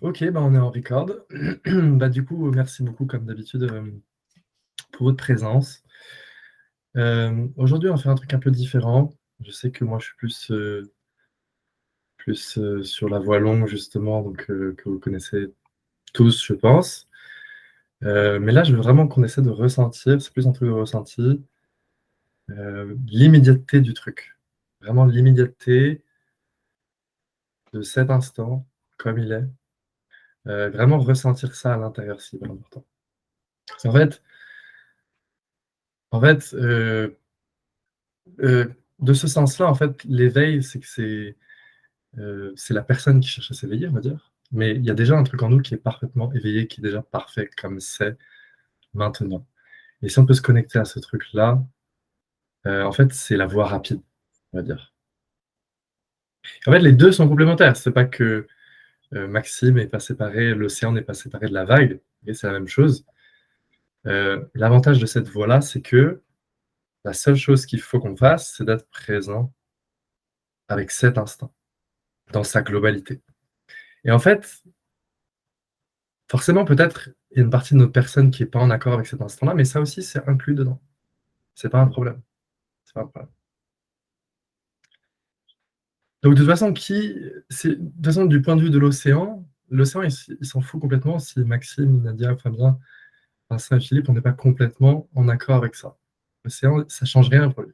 Ok, bah on est en record. Bah du coup, merci beaucoup comme d'habitude pour votre présence. Aujourd'hui, on va faire un truc un peu différent. Je sais que moi, je suis plus sur la voie longue justement, donc que vous connaissez tous, je pense. Mais là, je veux vraiment qu'on essaie de ressentir. C'est plus un truc de ressenti, l'immédiateté du truc. Vraiment l'immédiateté de cet instant, comme il est. Vraiment ressentir ça à l'intérieur, c'est hyper important. Parce en fait, de ce sens-là, en fait, l'éveil, c'est que c'est la personne qui cherche à s'éveiller, on va dire. Mais il y a déjà un truc en nous qui est parfaitement éveillé, qui est déjà parfait comme c'est maintenant. Et si on peut se connecter à ce truc-là, en fait, c'est la voie rapide, on va dire. En fait, les deux sont complémentaires. C'est pas que Maxime n'est pas séparé, l'océan n'est pas séparé de la vague, et c'est la même chose. L'avantage de cette voie-là, c'est que la seule chose qu'il faut qu'on fasse, c'est d'être présent avec cet instant, dans sa globalité. Et en fait, forcément, peut-être, il y a une partie de notre personne qui n'est pas en accord avec cet instant-là, mais ça aussi, c'est inclus dedans. C'est pas un problème. C'est pas un problème. Donc, de toute façon, de toute façon, du point de vue de l'océan, il s'en fout complètement si Maxime, Nadia, Fabien, Vincent et Philippe, on n'est pas complètement en accord avec ça. L'océan, ça change rien pour lui.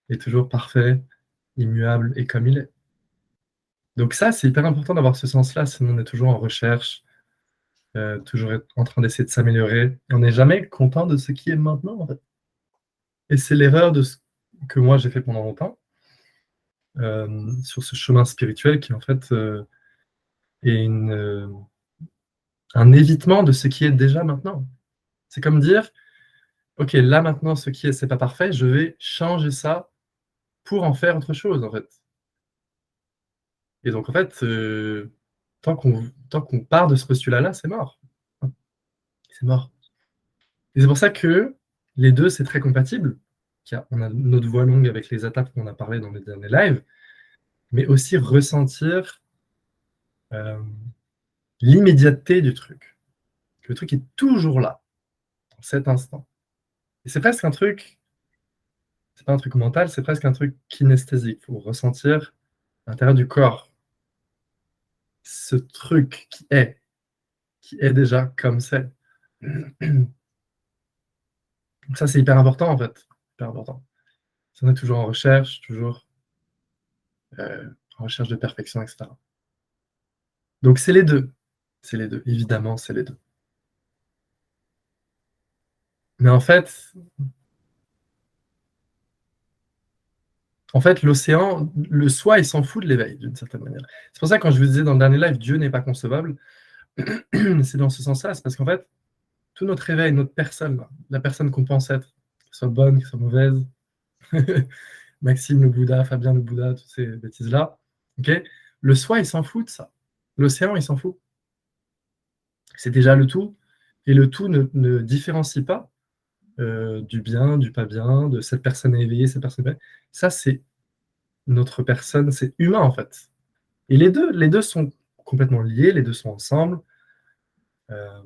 Il est toujours parfait, immuable et comme il est. Donc ça, c'est hyper important d'avoir ce sens-là, sinon on est toujours en recherche, toujours en train d'essayer de s'améliorer. Et on n'est jamais content de ce qui est maintenant, en fait. Et c'est l'erreur que moi j'ai fait pendant longtemps, sur ce chemin spirituel qui en fait est un évitement de ce qui est déjà maintenant. C'est comme dire, ok, là maintenant ce qui est, c'est pas parfait, je vais changer ça pour en faire autre chose, en fait. Et donc en fait, tant qu'on part de ce postulat-là, c'est mort. C'est mort. Et c'est pour ça que les deux, c'est très compatible. On a notre voie longue avec les étapes qu'on a parlé dans les derniers lives, mais aussi ressentir euh, l'immédiateté du truc. Que le truc est toujours là, dans cet instant. Et c'est presque un truc, c'est pas un truc mental, c'est presque un truc kinesthésique. Il faut ressentir à l'intérieur du corps ce truc qui est déjà comme c'est. Donc ça, c'est hyper important en fait. Hyper important. On est toujours en recherche, toujours en recherche de perfection, etc. Donc c'est les deux. C'est les deux. Évidemment, c'est les deux. Mais en fait, l'océan, le soi, il s'en fout de l'éveil, d'une certaine manière. C'est pour ça que quand je vous disais dans le dernier live, Dieu n'est pas concevable, c'est dans ce sens-là. C'est parce qu'en fait, tout notre éveil, notre personne, la personne qu'on pense être, qu'elle soit bonne, qu'elle soit mauvaise, Maxime le Bouddha, Fabien le Bouddha, toutes ces bêtises-là, ok, le soi, il s'en fout de ça. L'océan, il s'en fout. C'est déjà le tout. Et le tout ne différencie pas du bien, du pas bien, de cette personne éveillée, cette personne éveillée. Ça, c'est notre personne, c'est humain en fait. Et les deux sont complètement liés, les deux sont ensemble. Euh,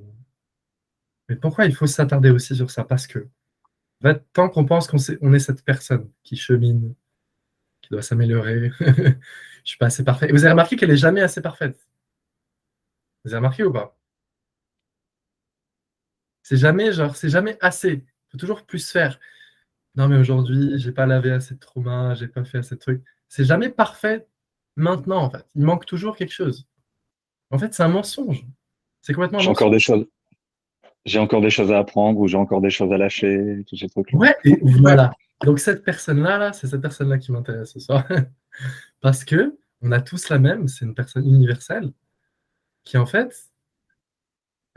mais pourquoi il faut s'attarder aussi sur ça? Parce que en fait, tant qu'on pense on est cette personne qui chemine, qui doit s'améliorer, je suis pas assez parfait. Et vous avez remarqué qu'elle est jamais assez parfaite. Vous avez remarqué ou pas? C'est jamais assez. Il faut toujours plus faire. Non, mais aujourd'hui, j'ai pas lavé assez de trauma, j'ai pas fait assez de trucs. C'est jamais parfait maintenant, en fait. Il manque toujours quelque chose. En fait, c'est un mensonge. C'est complètement un J'ai encore mensonge. des choses. J'ai encore des choses à apprendre ou j'ai encore des choses à lâcher, tous ces trucs-là. Ouais, et voilà. Donc cette personne-là, c'est cette personne-là qui m'intéresse ce soir. Parce que on a tous la même, c'est une personne universelle qui, en fait,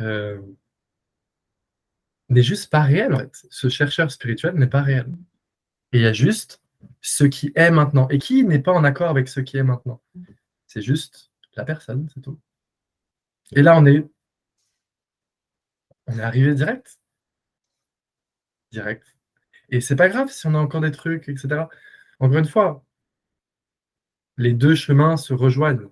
euh, n'est juste pas réelle, en fait. Ce chercheur spirituel n'est pas réel. Et il y a juste ce qui est maintenant. Et qui n'est pas en accord avec ce qui est maintenant? C'est juste la personne, c'est tout. Et là, on est arrivé direct. Direct. Et c'est pas grave si on a encore des trucs, etc. Encore une fois, les deux chemins se rejoignent.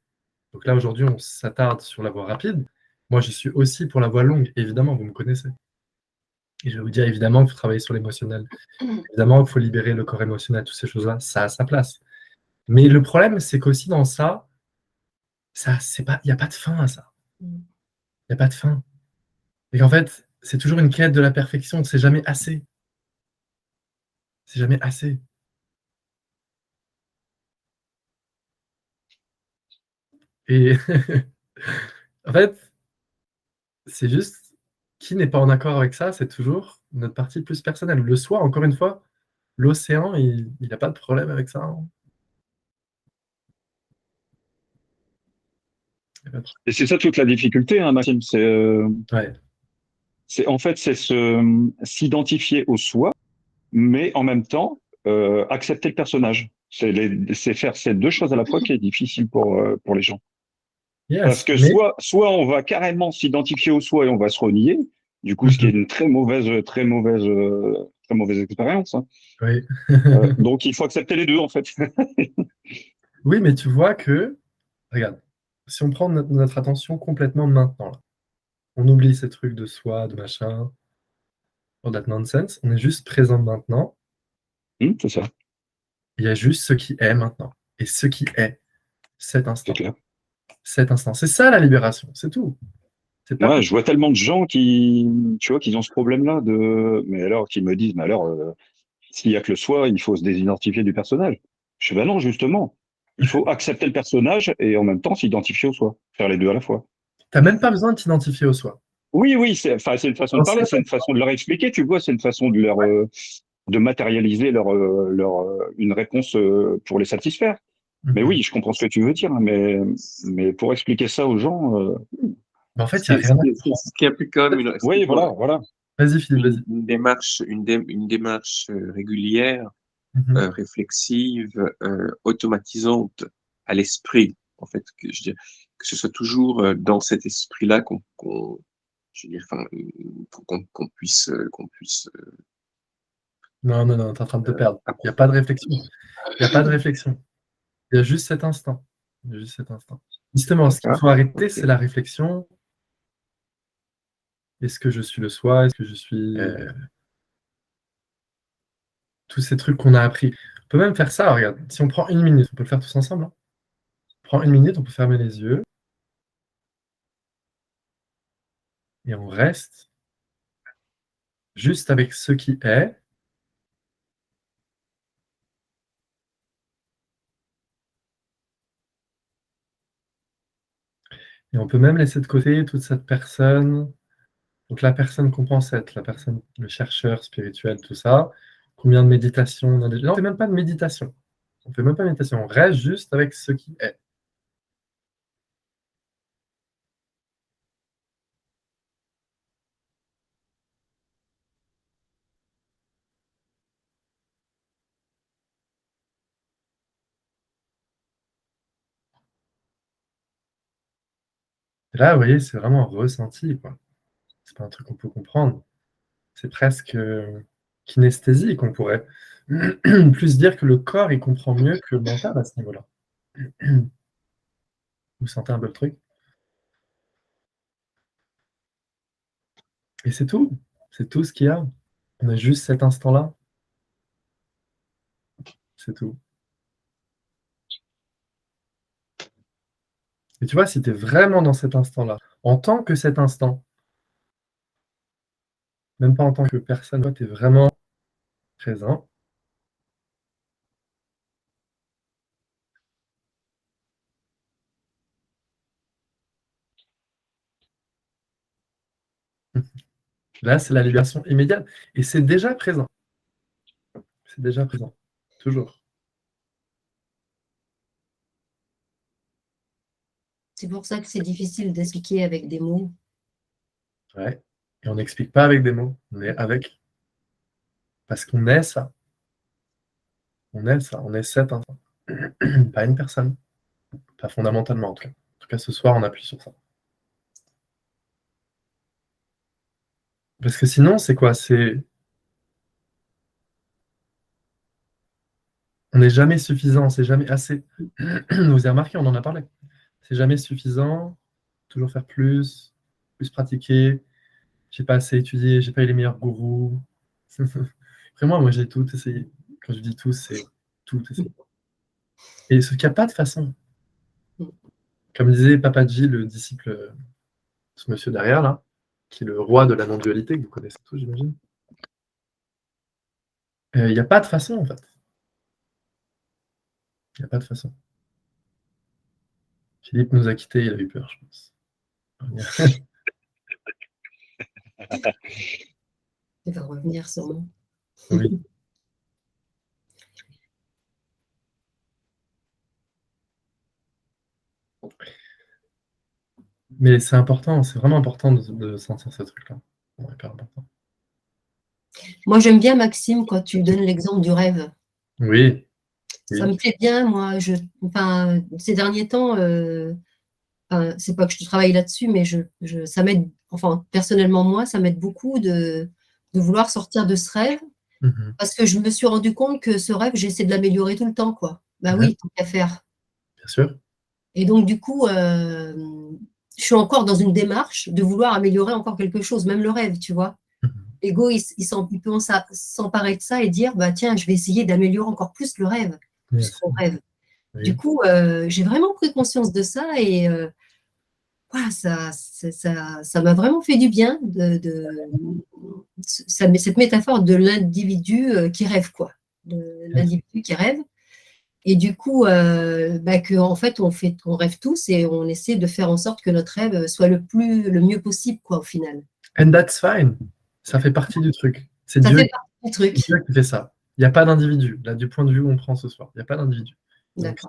Donc là, aujourd'hui, on s'attarde sur la voie rapide. Moi, je suis aussi pour la voie longue, évidemment, vous me connaissez. Et je vais vous dire, évidemment, qu'il faut travailler sur l'émotionnel. Évidemment, qu'il faut libérer le corps émotionnel, toutes ces choses-là, ça a sa place. Mais le problème, c'est qu'aussi dans ça, il n'y a pas de fin à ça. Il n'y a pas de fin. Et qu'en fait, c'est toujours une quête de la perfection, c'est jamais assez. C'est jamais assez. Et en fait, c'est juste, qui n'est pas en accord avec ça, c'est toujours notre partie plus personnelle. Le soi, encore une fois, l'océan, il n'a pas de problème avec ça. Hein. Et c'est ça toute la difficulté, hein, Maxime. Ouais. En fait, c'est s'identifier au soi, mais en même temps, accepter le personnage. C'est faire ces deux choses à la fois qui est difficile pour les gens. Parce Yes, que mais soit on va carrément s'identifier au soi et on va se renier, du coup, ce qui est une très mauvaise expérience. Hein. oui. Donc, il faut accepter les deux, en fait. Oui, mais tu vois que, regarde, si on prend notre attention complètement maintenant, là, on oublie ces trucs de soi, de machin, all that nonsense, on est juste présent maintenant, C'est ça, il y a juste ce qui est maintenant. Et ce qui est cet c'est instant. clair. Cet instant. C'est ça la libération, c'est tout. C'est pas Moi, plus. je vois tellement de gens qui, tu vois, qui ont ce problème-là mais alors, qui me disent, mais alors, s'il y a que le soi, il faut se désidentifier du personnage. Je fais, ben non, justement. Il faut accepter le personnage et en même temps s'identifier au soi. Faire les deux à la fois. T'as même pas besoin de t'identifier au soi. Oui, oui, c'est une façon de parler, c'est une façon de leur expliquer, tu vois, c'est une façon de matérialiser une réponse pour les satisfaire. Mais Mhm. oui, je comprends ce que tu veux dire, hein, mais pour expliquer ça aux gens, Mais en fait, il n'y a rien à... Ce qui implique quand même oui, voilà, voilà. Vas-y, Philippe, vas-y. une démarche, une démarche régulière, Mhm. réflexive, automatisante à l'esprit, en fait, que je dirais, que ce soit toujours dans cet esprit-là je veux dire, enfin, qu'on puisse Non, non, non, t'es en train de te perdre. Il n'y a pas de approfondir. réflexion. Il n'y a pas de réflexion. Il y a juste cet instant. Il y a juste cet instant. Justement, ce qu'il D'accord? faut arrêter, Ok. c'est la réflexion. Est-ce que je suis le soi? Est-ce que je suis... tous ces trucs qu'on a appris. On peut même faire ça, regarde. Si on prend une minute, on peut le faire tous ensemble. Hein. On prend une minute, on peut fermer les yeux. Et on reste juste avec ce qui est. Et on peut même laisser de côté toute cette personne. Donc la personne qu'on pense être, la personne, le chercheur spirituel, tout ça. Combien de méditation on a déjà... Non, on ne fait même pas de méditation. On ne fait même pas de méditation. On reste juste avec ce qui est. Et là, vous voyez, c'est vraiment un ressenti, quoi. C'est pas un truc qu'on peut comprendre. C'est presque kinesthésique, on pourrait plus dire que le corps, il comprend mieux que le mental à ce niveau-là. Vous sentez un peu le truc? Et c'est tout. C'est tout ce qu'il y a. On a juste cet instant-là. C'est tout. Et tu vois, si tu es vraiment dans cet instant-là, en tant que cet instant, même pas en tant que personne, toi, tu es vraiment présent. Là, c'est la libération immédiate. Et c'est déjà présent. C'est déjà présent. Toujours. C'est pour ça que c'est difficile d'expliquer avec des mots. Ouais. Et on n'explique pas avec des mots. On est avec. Parce qu'on est ça. On est ça. On est cet instant. Pas une personne. Pas fondamentalement, en tout cas. En tout cas, ce soir, on appuie sur ça. Parce que sinon, c'est quoi? On n'est jamais suffisant, c'est jamais assez. Vous avez remarqué, on en a parlé. c'est jamais suffisant, toujours faire plus pratiquer, j'ai pas assez étudié, j'ai pas eu les meilleurs gourous. Vraiment, moi j'ai tout essayé. Quand je dis tout, c'est tout essayé. Et ce qu'il n'y a pas de façon. Comme disait Papaji, le disciple de ce monsieur derrière, là, qui est le roi de la non-dualité, que vous connaissez tous, j'imagine. Il n'y a pas de façon, en fait. Il n'y a pas de façon. Philippe nous a quittés, il a eu peur, je pense. Il va revenir sûrement. Oui. Mais c'est important, c'est vraiment important de sentir ce truc-là. C'est hyper important. Moi, j'aime bien, Maxime, quand tu donnes l'exemple du rêve. Oui. Ça me plaît bien, moi. Enfin, ces derniers temps, c'est pas que je travaille là-dessus, mais ça m'aide, enfin, personnellement, moi, ça m'aide beaucoup de vouloir sortir de ce rêve, parce que je me suis rendu compte que ce rêve, j'essaie de l'améliorer tout le temps, quoi. Bah oui, tant qu'à faire. Bien sûr. Et donc, du coup, je suis encore dans une démarche de vouloir améliorer encore quelque chose, même le rêve, tu vois. L'ego, il peut s'emparer de ça et dire, bah tiens, je vais essayer d'améliorer encore plus le rêve, son rêve. Oui. Du coup, j'ai vraiment pris conscience de ça et voilà, ça m'a vraiment fait du bien cette métaphore de l'individu qui rêve, quoi, de l'individu qui rêve. Et du coup, en fait, on rêve tous et on essaie de faire en sorte que notre rêve soit le mieux possible, quoi, au final. And that's fine. Ça fait partie du truc. C'est Dieu qui fait ça. Il n'y a pas d'individu. Là, du point de vue où on prend ce soir, il n'y a pas d'individu. Donc,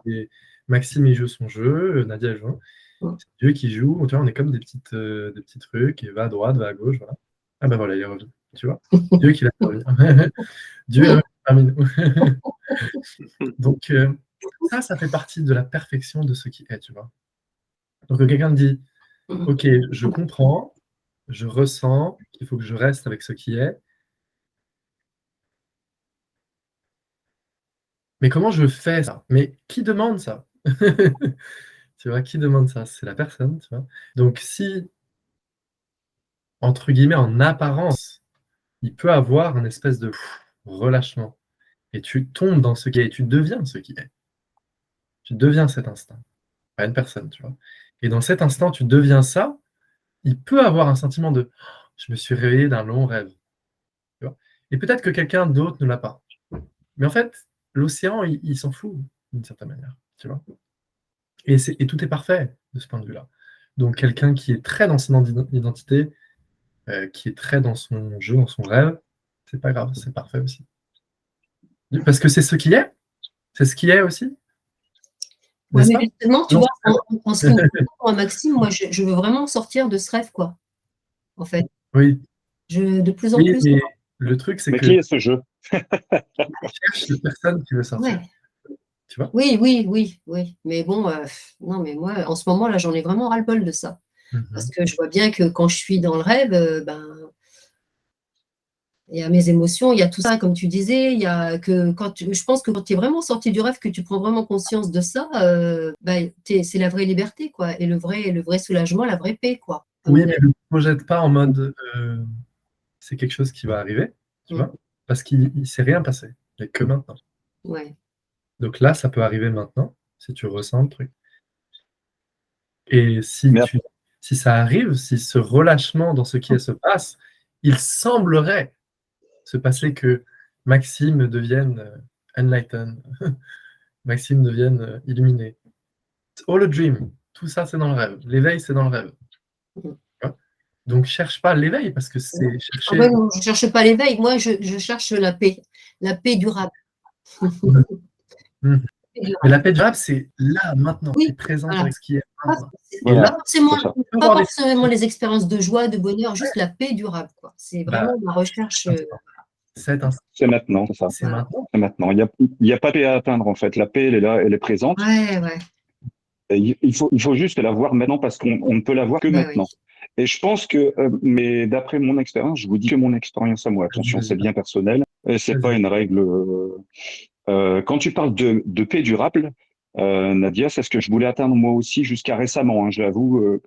Maxime, il joue son jeu, Nadia joue. C'est Dieu qui joue. Tu vois, on est comme des petits trucs, et va à droite, va à gauche. Voilà. Ah ben voilà, il est revenu. Tu vois, Dieu qui l'a servi. Dieu est parmi nous. Donc, ça fait partie de la perfection de ce qui est, tu vois. Donc, quelqu'un me dit, ok, je comprends, je ressens qu'il faut que je reste avec ce qui est. Mais comment je fais ça? Mais qui demande ça? Tu vois, qui demande ça? C'est la personne, tu vois. Donc, si, entre guillemets, en apparence, il peut avoir un espèce de relâchement, et tu tombes dans ce qui est, et tu deviens ce qui est. Tu deviens cet instant, pas une personne, tu vois. Et dans cet instant, tu deviens ça, il peut avoir un sentiment de « je me suis réveillé d'un long rêve ». Et peut-être que quelqu'un d'autre ne l'a pas. Mais en fait, l'océan, il s'en fout, d'une certaine manière, tu vois. Et tout est parfait de ce point de vue-là. Donc, quelqu'un qui est très dans son identité, qui est très dans son jeu, dans son rêve, c'est pas grave, c'est parfait aussi. Parce que c'est ce qui est. C'est ce qui est aussi. Ouais, mais justement, tu vois, en ce qui me concerne, Maxime, moi, je veux vraiment sortir de ce rêve, quoi. En fait. Oui. De plus en plus. Mais le truc, c'est que. Mais qui est ce jeu? Cherche une personne qui veut sortir. Ouais. Tu vois? Oui. Mais bon, non, mais moi, en ce moment, là, j'en ai vraiment ras-le-bol de ça. Parce que je vois bien que quand je suis dans le rêve, il y a mes émotions, il y a tout ça, comme tu disais, il y a que je pense que quand tu es vraiment sorti du rêve, que tu prends vraiment conscience de ça, c'est la vraie liberté, quoi, et le vrai soulagement, la vraie paix, quoi. Oui, mais ne te projette pas en mode c'est quelque chose qui va arriver, tu vois, parce qu'il ne s'est rien passé, il n'y a que maintenant. Ouais. Donc là, ça peut arriver maintenant, si tu ressens le truc. Et si ça arrive, si ce relâchement dans ce qui se passe, il semblerait se passer que Maxime devienne enlightened, Maxime devienne illuminé. It's all a dream. Tout ça, c'est dans le rêve. L'éveil, c'est dans le rêve. Donc, cherche pas l'éveil parce que c'est chercher. Ah ouais, non, je cherche pas l'éveil. Moi, je cherche la paix durable. Mais la paix durable, c'est là, maintenant. Oui, tu es présent avec ce qui est maintenant. Pas forcément les expériences de joie, de bonheur, juste la paix durable, quoi. C'est vraiment ma recherche. C'est maintenant, c'est ça. C'est maintenant. C'est maintenant. Il n'y a pas de paix à atteindre, en fait. La paix, elle est là, elle est présente. Ouais. Et il faut juste la voir maintenant parce qu'on ne peut la voir que maintenant. Oui. Et je pense que, mais d'après mon expérience, je vous dis que mon expérience à moi, attention, c'est bien personnel, c'est pas une règle. Quand tu parles de paix durable, Nadia, c'est ce que je voulais atteindre moi aussi jusqu'à récemment, hein, je l'avoue.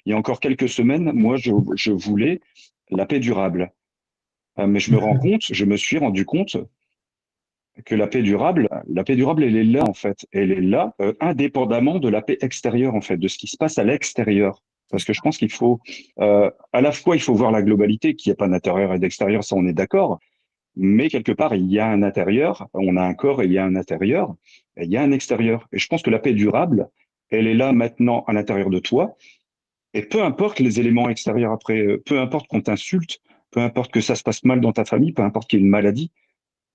Il y a encore quelques semaines, moi, je voulais la paix durable. Mais je me suis rendu compte que la paix durable, elle est là en fait. Elle est là indépendamment de la paix extérieure en fait, de ce qui se passe à l'extérieur. Parce que je pense qu'il faut, à la fois, il faut voir la globalité, qu'il n'y a pas d'intérieur et d'extérieur, ça on est d'accord. Mais quelque part, il y a un intérieur, on a un corps et il y a un intérieur, et il y a un extérieur. Et je pense que la paix durable, elle est là maintenant à l'intérieur de toi. Et peu importe les éléments extérieurs après, peu importe qu'on t'insulte, peu importe que ça se passe mal dans ta famille, peu importe qu'il y ait une maladie,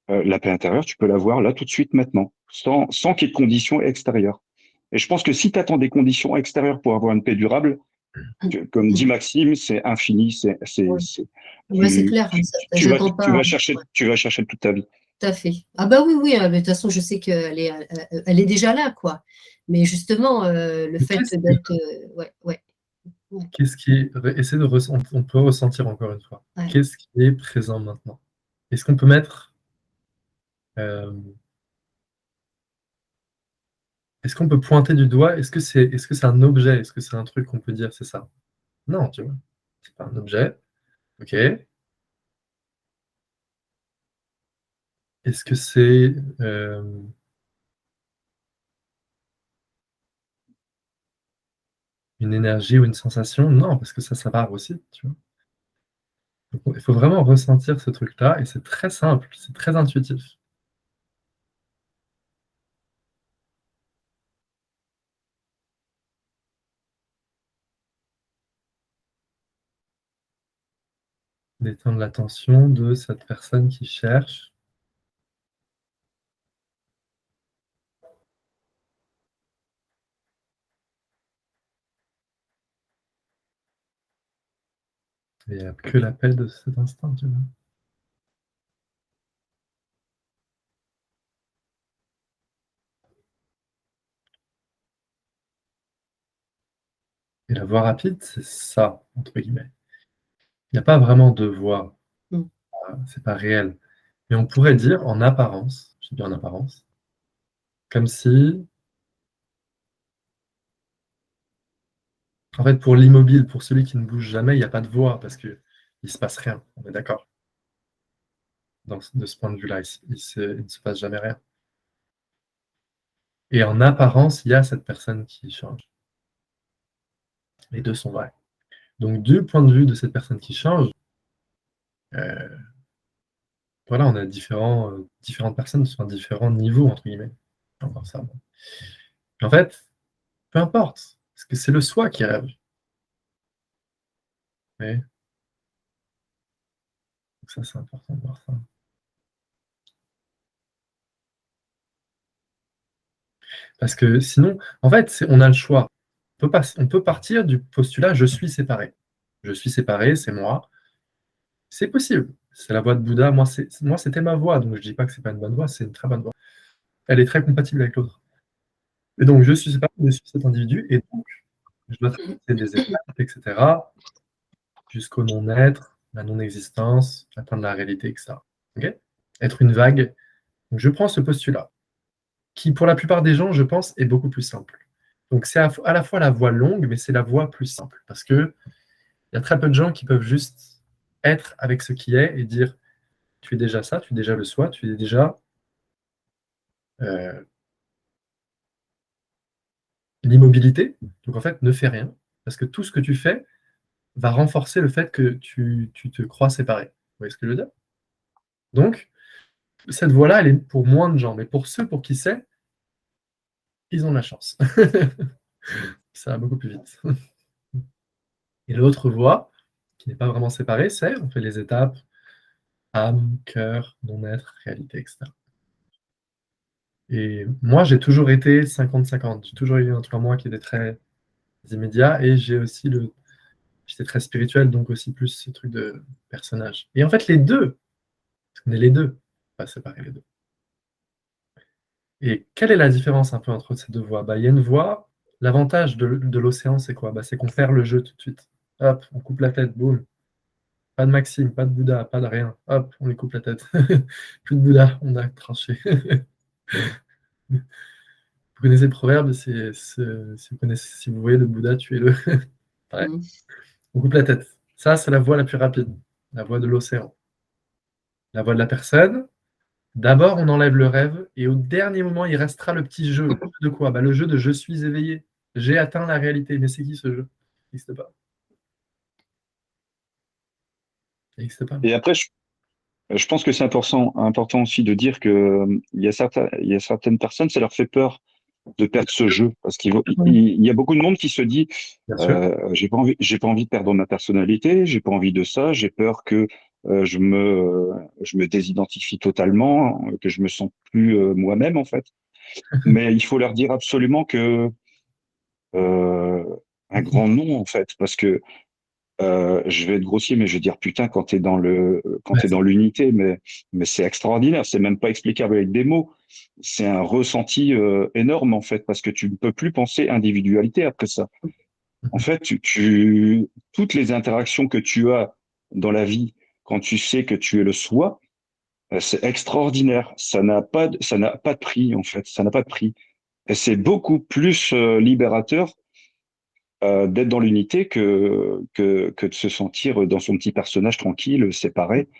la paix intérieure, tu peux l'avoir là tout de suite maintenant, sans qu'il y ait de conditions extérieures. Et je pense que si tu attends des conditions extérieures pour avoir une paix durable, comme dit Maxime, c'est infini, Ouais. Ouais, c'est clair. J'attends pas. Ouais, tu vas chercher toute ta vie. tout à fait. Ah bah oui, oui. Mais de toute façon, je sais elle est déjà là, quoi. Mais justement, le Mais fait d'être, ouais, ouais, qu'est-ce qui est, essaie de on peut ressentir encore une fois. ouais. Qu'est-ce qui est présent maintenant? Est-ce qu'on peut mettre, est-ce qu'on peut pointer du doigt? Est-ce que c'est un objet? Est-ce que c'est un truc qu'on peut dire c'est ça? Non, tu vois, c'est pas un objet. Ok. Est-ce que c'est une énergie ou une sensation? Non, parce que ça part aussi, tu vois. Donc, il faut vraiment ressentir ce truc-là, et c'est très simple, c'est très intuitif. Détendre l'attention de cette personne qui cherche. Il n'y a que la paix de cet instant, tu vois. Et la voie rapide, c'est ça, entre guillemets. Il n'y a pas vraiment de voie. Mm. C'est pas réel. Mais on pourrait dire en apparence, je dis en apparence, comme si, en fait, pour l'immobile, pour celui qui ne bouge jamais, il n'y a pas de voie parce qu'il ne se passe rien. On est d'accord. De ce point de vue-là, il ne se passe jamais rien. Et en apparence, il y a cette personne qui change. Les deux sont vrais. Donc, du point de vue de cette personne qui change, voilà, on a différentes personnes qui sont à différents niveaux, entre guillemets. Encore ça. Bon. En fait, peu importe, parce que c'est le soi qui rêve. Ouais. Donc ça, c'est important de voir ça. Parce que sinon, en fait, on a le choix. On peut partir du postulat je suis séparé. Je suis séparé, c'est moi. C'est possible. C'est la voie de Bouddha. Moi, c'était ma voie. Donc, je ne dis pas que ce n'est pas une bonne voie, c'est une très bonne voie. Elle est très compatible avec l'autre. Et donc, je suis séparé, je suis cet individu. Et donc, je dois traverser des étapes, etc., jusqu'au non-être, la non-existence, atteindre la réalité, etc. Okay, être une vague. Donc, je prends ce postulat, qui, pour la plupart des gens, je pense, est beaucoup plus simple. Donc, c'est à la fois la voie longue, mais c'est la voie plus simple. Parce qu'il y a très peu de gens qui peuvent juste être avec ce qui est et dire tu es déjà ça, tu es déjà le soi, tu es déjà l'immobilité. Donc, en fait, ne fais rien. Parce que tout ce que tu fais va renforcer le fait que tu te crois séparé. Vous voyez ce que je veux dire? Donc, cette voie-là, elle est pour moins de gens. Mais pour ceux pour qui c'est, ils ont de la chance. Ça va beaucoup plus vite. Et l'autre voie, qui n'est pas vraiment séparée, c'est on fait les étapes âme, cœur, non-être, réalité, etc. Et moi, j'ai toujours été 50-50. J'ai toujours eu un truc en moi qui était très immédiat et j'étais très spirituel, donc aussi plus ce truc de personnage. Et en fait, les deux, on est les deux, pas séparer les deux. Et quelle est la différence un peu entre ces deux voies? Il y a une voie, l'avantage de l'océan, c'est quoi? C'est qu'on perd le jeu tout de suite. Hop, on coupe la tête, boum. Pas de Maxime, pas de Bouddha, pas de rien. Hop, on lui coupe la tête. Plus de Bouddha, on a tranché. Vous connaissez le proverbe, si vous voyez le Bouddha, tuez-le. Pareil. On coupe la tête. Ça, c'est la voie la plus rapide, la voie de l'océan. La voie de la personne, d'abord, on enlève le rêve, et au dernier moment, il restera le petit jeu. De quoi? Le jeu de je suis éveillé. J'ai atteint la réalité. Mais c'est qui ce jeu? Il n'existe pas. Il n'existe pas. Et après, je pense que c'est important aussi de dire que il y a certaines personnes, ça leur fait peur de perdre ce jeu, parce il y a beaucoup de monde qui se dit, Bien sûr. j'ai pas envie de perdre ma personnalité, j'ai pas envie de ça, j'ai peur que je me désidentifie totalement, que je me sens plus moi-même en fait. Mais il faut leur dire absolument que euh, un grand non en fait, parce que je vais être grossier, mais je vais dire putain quand Ouais, t'es dans l'unité, mais c'est extraordinaire, c'est même pas explicable avec des mots. C'est un ressenti énorme en fait, parce que tu ne peux plus penser individualité après ça. En fait, toutes les interactions que tu as dans la vie, quand tu sais que tu es le soi, c'est extraordinaire. Ça n'a pas de prix en fait, ça n'a pas de prix. Et c'est beaucoup plus libérateur d'être dans l'unité que de se sentir dans son petit personnage tranquille, séparé.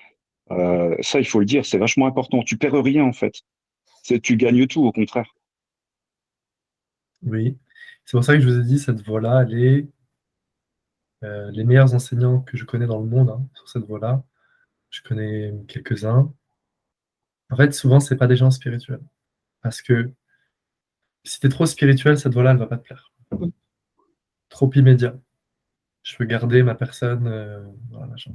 Ça, il faut le dire, c'est vachement important. Tu perds rien, en fait. Tu gagnes tout, au contraire. oui. C'est pour ça que je vous ai dit, cette voie-là, elle est les meilleurs enseignants que je connais dans le monde sur cette voie-là. Je connais quelques-uns. En fait, souvent, c'est pas des gens spirituels. Parce que si tu es trop spirituel, cette voie-là, elle va pas te plaire. Trop immédiat. Je veux garder ma personne. Voilà, machin.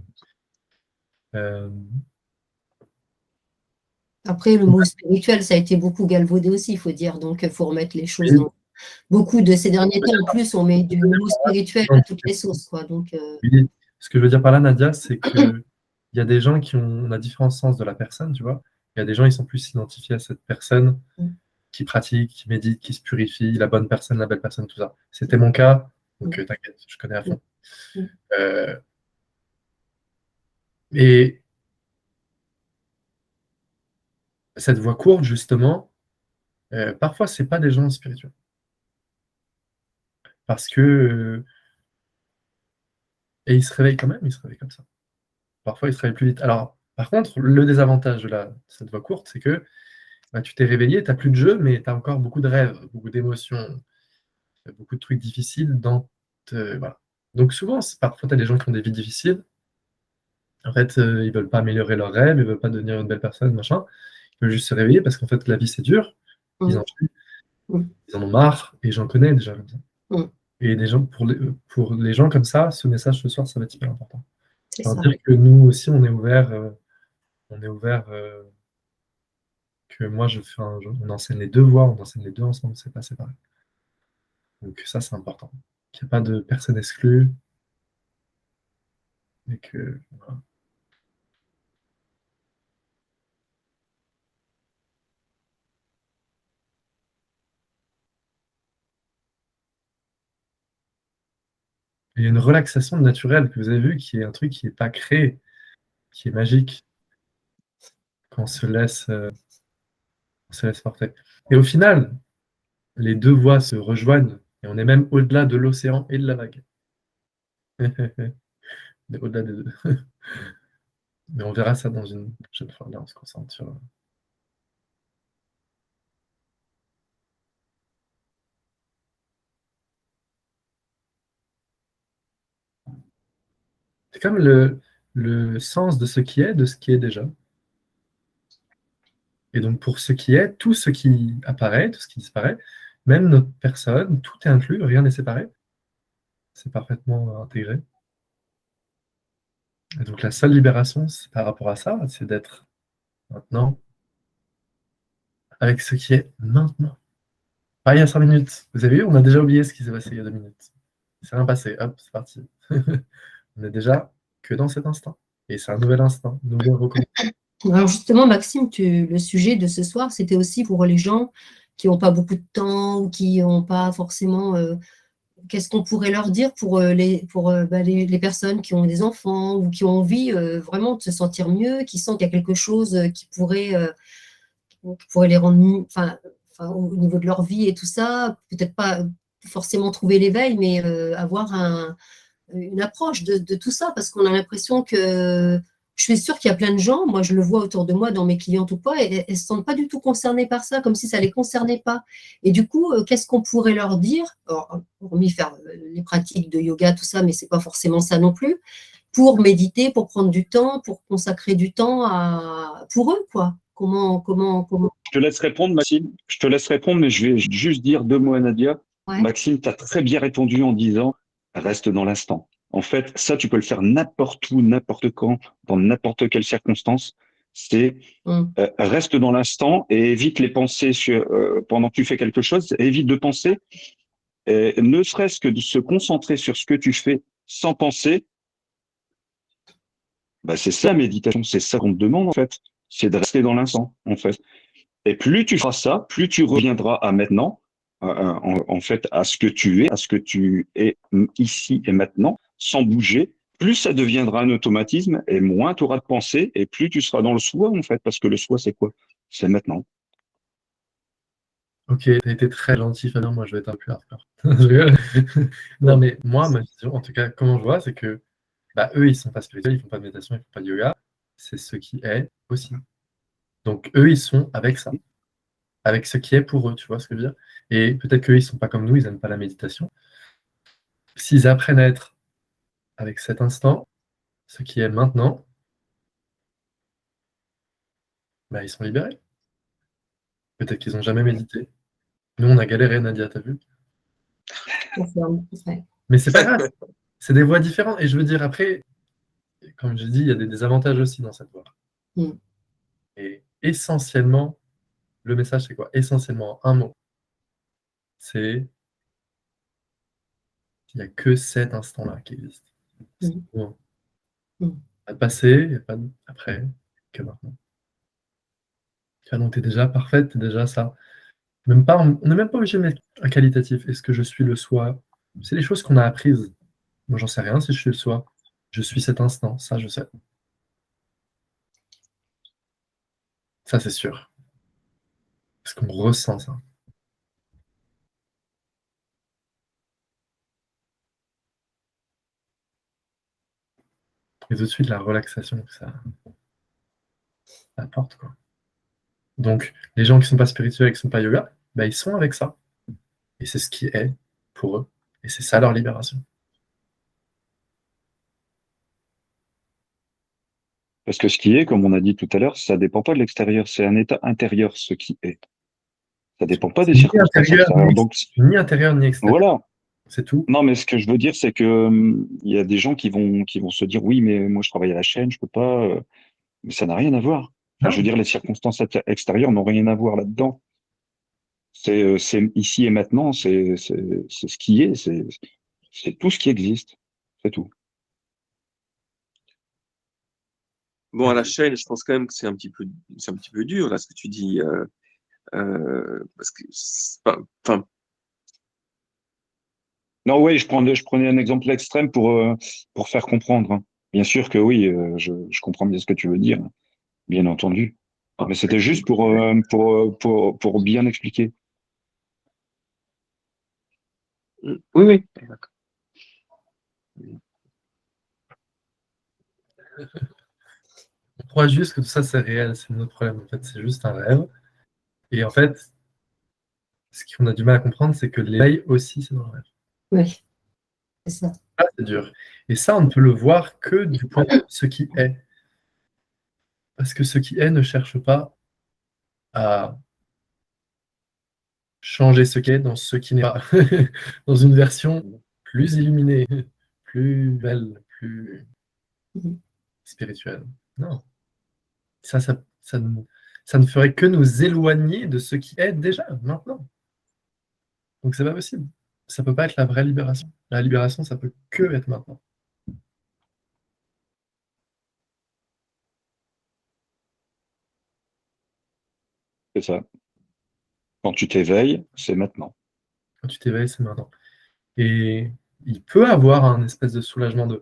Après, le mot spirituel, ça a été beaucoup galvaudé aussi, il faut dire. Donc, il faut remettre les choses Oui. dans. Beaucoup de ces derniers temps, en plus, on met du mot spirituel à toutes les sauces, quoi. Donc, Oui. Ce que je veux dire par là, Nadia, c'est que il y a des gens qui ont a différents sens de la personne, tu vois. Il y a des gens, ils sont plus identifiés à cette personne qui pratique, qui médite, qui se purifie, la bonne personne, la belle personne, tout ça. C'était mon cas, donc t'inquiète, je connais à fond. Euh, et cette voie courte, justement, parfois, c'est pas des gens spirituels. Parce que. Et ils se réveillent quand même, ils se réveillent comme ça. Parfois, ils se réveillent plus vite. Alors, par contre, le désavantage de cette voie courte, c'est que tu t'es réveillé, tu n'as plus de jeu, mais tu as encore beaucoup de rêves, beaucoup d'émotions, beaucoup de trucs difficiles voilà. Donc souvent, parfois, tu as des gens qui ont des vies difficiles. En fait, ils veulent pas améliorer leurs rêves, ils veulent pas devenir une belle personne, machin. Ils veulent juste se réveiller parce qu'en fait, la vie, c'est dur. Ils en ont marre, et j'en connais déjà comme ça. Et pour les gens comme ça, ce message ce soir, ça va être hyper important. c'est Enfin, ça. dire que nous aussi, on est ouvert, que moi, on enseigne les deux voies, on enseigne les deux ensemble, c'est pas séparé. Donc ça, c'est important. Qu'il n'y ait pas de personne exclue. Et que, voilà. Il y a une relaxation naturelle que vous avez vu, qui est un truc qui n'est pas créé, qui est magique, quand on se laisse porter. Et au final, les deux voies se rejoignent, et on est même au-delà de l'océan et de la vague. On est au-delà des deux. Mais on verra ça dans une prochaine fois. Là, on se concentre sur. C'est comme le sens de ce qui est, de ce qui est déjà. Et donc, pour ce qui est, tout ce qui apparaît, tout ce qui disparaît, même notre personne, tout est inclus, rien n'est séparé. C'est parfaitement intégré. Et donc, la seule libération, c'est par rapport à ça, c'est d'être maintenant avec ce qui est maintenant. Pas il y a 5 minutes. Vous avez vu, on a déjà oublié ce qui s'est passé il y a 2 minutes. C'est rien passé. Hop, c'est parti. On n'est déjà que dans cet instant. Et c'est un nouvel instant, une nouvelle reconnaissance. Alors justement, Maxime, le sujet de ce soir, c'était aussi pour les gens qui n'ont pas beaucoup de temps ou qui n'ont pas forcément... qu'est-ce qu'on pourrait leur dire pour les personnes qui ont des enfants ou qui ont envie vraiment de se sentir mieux, qui sentent qu'il y a quelque chose qui pourrait les rendre au niveau de leur vie et tout ça, peut-être pas forcément trouver l'éveil, mais avoir une approche de tout ça, parce qu'on a l'impression que, je suis sûre qu'il y a plein de gens, moi je le vois autour de moi dans mes clientes ou pas, et elles ne se sentent pas du tout concernées par ça, comme si ça ne les concernait pas. Et du coup, qu'est-ce qu'on pourrait leur dire, hormis faire les pratiques de yoga, tout ça, mais ce n'est pas forcément ça non plus, pour méditer, pour prendre du temps, pour consacrer du temps pour eux, quoi. Comment... Je te laisse répondre, Maxime. Je te laisse répondre, mais je vais juste dire 2 mots à Nadia. Ouais. Maxime, tu as très bien répondu en disant reste dans l'instant. En fait, ça, tu peux le faire n'importe où, n'importe quand, dans n'importe quelle circonstance. C'est reste dans l'instant et évite les pensées pendant que tu fais quelque chose. Évite de penser, ne serait-ce que de se concentrer sur ce que tu fais sans penser. Bah, c'est ça la méditation, c'est ça qu'on te demande en fait. C'est de rester dans l'instant en fait. Et plus tu feras ça, plus tu reviendras à maintenant, en fait, à ce que tu es, à ce que tu es ici et maintenant, sans bouger. Plus ça deviendra un automatisme et moins tu auras de pensée et plus tu seras dans le soi, en fait, parce que le soi, c'est quoi? C'est maintenant. Ok, t'as été très gentil, Fabien. Moi, je vais être un peu hardcore. Je rigole. Non, mais moi, ma vision, en tout cas, comment je vois, c'est que eux, ils sont pas spirituels, ils font pas de méditation, ils font pas de yoga. C'est ce qui est aussi. Donc, eux, ils sont avec ça, avec ce qui est pour eux, tu vois ce que je veux dire? Et peut-être qu'eux, ils sont pas comme nous, ils n'aiment pas la méditation. S'ils apprennent à être avec cet instant, ce qui est maintenant, ils sont libérés. Peut-être qu'ils n'ont jamais médité. Nous, on a galéré, Nadia, t'as vu? Mais c'est pas grave, c'est des voies différentes. Et je veux dire, après, comme je dis, il y a des désavantages aussi dans cette voie. Et essentiellement, le message, c'est quoi? Essentiellement, un mot. C'est qu'il n'y a que cet instant-là qui existe. C'est bon. Pas de passé, il n'y a pas de après, que maintenant. Tu vois, donc tu es déjà parfaite, tu es déjà ça. Même pas, on n'est même pas obligé de mettre un qualitatif. Est-ce que je suis le soi? C'est les choses qu'on a apprises. Moi, j'en sais rien si je suis le soi. Je suis cet instant, ça, je sais. Ça, c'est sûr. Parce qu'on ressent ça. Et tout de suite, la relaxation que ça apporte, quoi. Donc, les gens qui ne sont pas spirituels, qui ne sont pas yoga, ils sont avec ça. Et c'est ce qui est pour eux. Et c'est ça leur libération. Parce que ce qui est, comme on a dit tout à l'heure, ça dépend pas de l'extérieur, c'est un état intérieur, ce qui est. Ça dépend pas des circonstances extérieures. Donc, ni intérieur, ni extérieur. Voilà. C'est tout. Non, mais ce que je veux dire, c'est que il y a des gens qui vont se dire oui, mais moi je travaille à la chaîne, je peux pas. Mais ça n'a rien à voir. Enfin, je veux dire, les circonstances extérieures n'ont rien à voir là-dedans. C'est ici et maintenant, c'est ce qui est, c'est tout ce qui existe, c'est tout. Bon, à la chaîne, je pense quand même que c'est un petit peu dur là ce que tu dis, parce que, enfin. Non, oui, je prenais un exemple extrême pour faire comprendre. Hein. Bien sûr que oui, je comprends bien ce que tu veux dire, bien entendu. Mais c'était juste pour bien expliquer. Oui, oui. D'accord. On croit juste que tout ça c'est réel, c'est notre problème. En fait, c'est juste un rêve. Et en fait, ce qu'on a du mal à comprendre, c'est que l'éveil aussi, c'est dans le rêve. Oui, c'est ça. Ah, c'est dur. Et ça, on ne peut le voir que du point de vue de ce qui est. Parce que ce qui est ne cherche pas à changer ce qui est dans ce qui n'est pas. Dans une version plus illuminée, plus belle, plus spirituelle. Non. Ça ne ferait que nous éloigner de ce qui est déjà, maintenant. Donc c'est pas possible. Ça peut pas être la vraie libération. La libération, ça peut que être maintenant. C'est ça. Quand tu t'éveilles, c'est maintenant. Quand tu t'éveilles, c'est maintenant. Et il peut avoir un espèce de soulagement de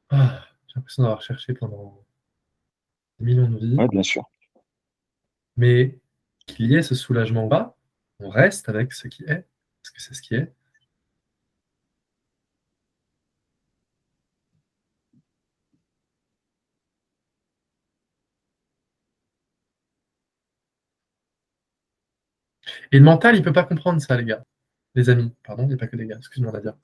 ah, j'ai l'impression d'avoir cherché pendant des millions de vies. Oui, bien sûr. Mais qu'il y ait ce soulagement-là, on reste avec ce qui est, parce que c'est ce qui est. Et le mental, il ne peut pas comprendre ça, les gars. Les amis, pardon, il n'y a pas que des gars, excuse-moi Nadia.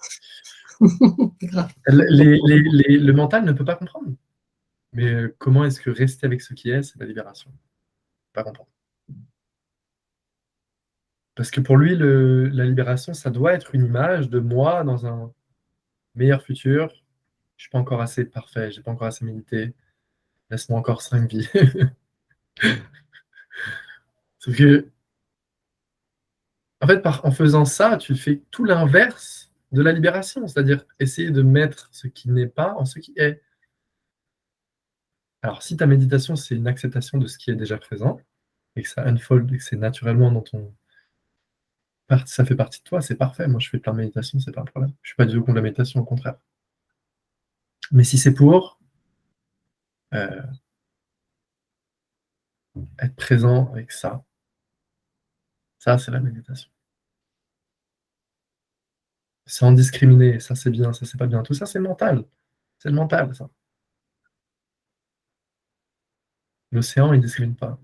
Le mental ne peut pas comprendre. Mais comment est-ce que rester avec ce qui est, c'est la libération? Pas comprendre. Parce que pour lui, la libération, ça doit être une image de moi dans un meilleur futur. Je ne suis pas encore assez parfait, je n'ai pas encore assez médité. Laisse-moi encore 5 vies. Sauf que, en fait, en faisant ça, tu fais tout l'inverse de la libération, c'est-à-dire essayer de mettre ce qui n'est pas en ce qui est. Alors, si ta méditation, c'est une acceptation de ce qui est déjà présent, et que ça unfold, et que c'est naturellement dans ton... Ça fait partie de toi, c'est parfait. Moi, je fais plein de méditation, c'est pas un problème. Je suis pas du tout contre la méditation, au contraire. Mais si c'est pour être présent avec ça, c'est la méditation. Sans discriminer, ça c'est bien, ça c'est pas bien. Tout ça, c'est mental. C'est le mental, ça. L'océan, il ne discrimine pas.